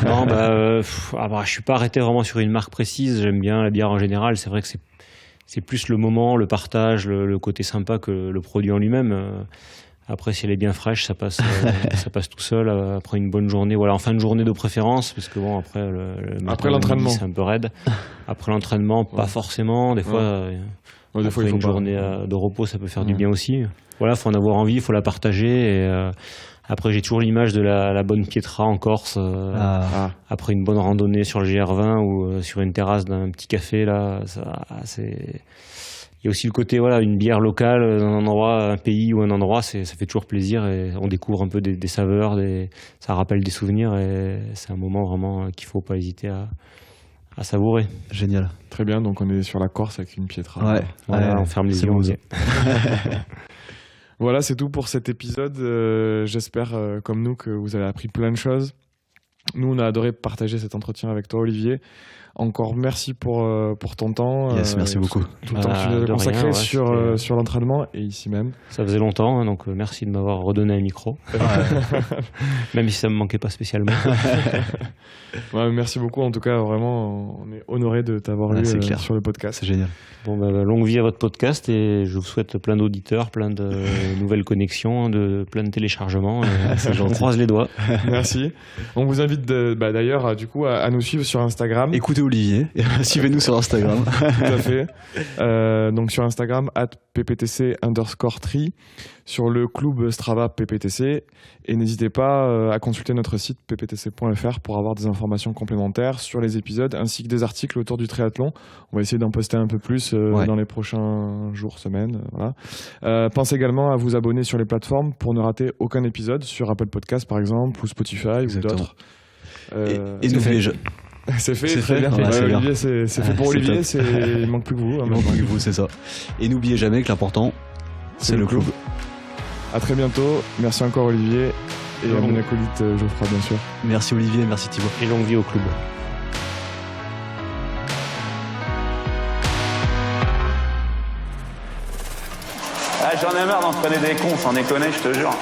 [SPEAKER 5] Non, je suis pas arrêté vraiment sur une marque précise. J'aime bien la bière en général. C'est vrai que c'est plus le moment, le partage, le côté sympa que le produit en lui-même. Après, si elle est bien fraîche, ça passe tout seul. Après une bonne journée, en fin de journée de préférence, parce que après
[SPEAKER 1] l'entraînement,
[SPEAKER 5] c'est un peu raide. Après l'entraînement, pas forcément. Des fois, après une journée de repos, ça peut faire du bien aussi. Voilà, faut en avoir envie, il faut la partager. Et après, j'ai toujours l'image de la bonne Pietra en Corse. Après une bonne randonnée sur le GR20 ou sur une terrasse d'un petit café, là, c'est. Il y a aussi le côté, une bière locale dans un endroit, un pays ou un endroit, ça fait toujours plaisir et on découvre un peu des saveurs, ça rappelle des souvenirs et c'est un moment vraiment qu'il ne faut pas hésiter à savourer.
[SPEAKER 4] Génial.
[SPEAKER 1] Très bien, donc on est sur la Corse avec une Pietra.
[SPEAKER 5] On ferme les yeux.
[SPEAKER 1] Voilà, c'est tout pour cet épisode. J'espère, comme nous, que vous avez appris plein de choses. Nous, on a adoré partager cet entretien avec toi, Olivier. Encore merci pour ton temps.
[SPEAKER 4] Merci beaucoup.
[SPEAKER 1] Tout le temps que tu nous as consacré sur l'entraînement et ici même.
[SPEAKER 5] Ça faisait longtemps, donc merci de m'avoir redonné un micro. Même si ça me manquait pas spécialement.
[SPEAKER 1] Merci beaucoup. En tout cas, vraiment, on est honoré de t'avoir eu sur le podcast.
[SPEAKER 4] C'est génial.
[SPEAKER 5] Longue vie à votre podcast et je vous souhaite plein d'auditeurs, plein de nouvelles connexions, plein de téléchargements. J'en croise les doigts.
[SPEAKER 1] Merci. On vous invite d'ailleurs du coup à nous suivre sur Instagram.
[SPEAKER 4] Écoutez Olivier, suivez-nous sur Instagram.
[SPEAKER 1] Tout à fait. Donc sur Instagram @pptc_tri, sur le club Strava PPTC, et n'hésitez pas à consulter notre site pptc.fr pour avoir des informations complémentaires sur les épisodes ainsi que des articles autour du triathlon. On va essayer d'en poster un peu plus dans les prochains jours, semaines. Voilà. Pensez également à vous abonner sur les plateformes pour ne rater aucun épisode, sur Apple Podcast par exemple, ou Spotify. Exactement. Ou d'autres.
[SPEAKER 4] Et n'oubliez
[SPEAKER 1] C'est fait, très bien. Olivier, c'est fait pour Olivier, il manque plus que vous.
[SPEAKER 4] Il manque plus que vous, c'est ça. Et n'oubliez jamais que l'important, c'est le club.
[SPEAKER 1] À très bientôt. Merci encore Olivier et à mon acolyte Geoffroy, bien sûr.
[SPEAKER 4] Merci Olivier, merci Thibaut.
[SPEAKER 5] Et longue vie au club.
[SPEAKER 2] J'en ai marre d'entraîner des cons, sans déconner, je te jure.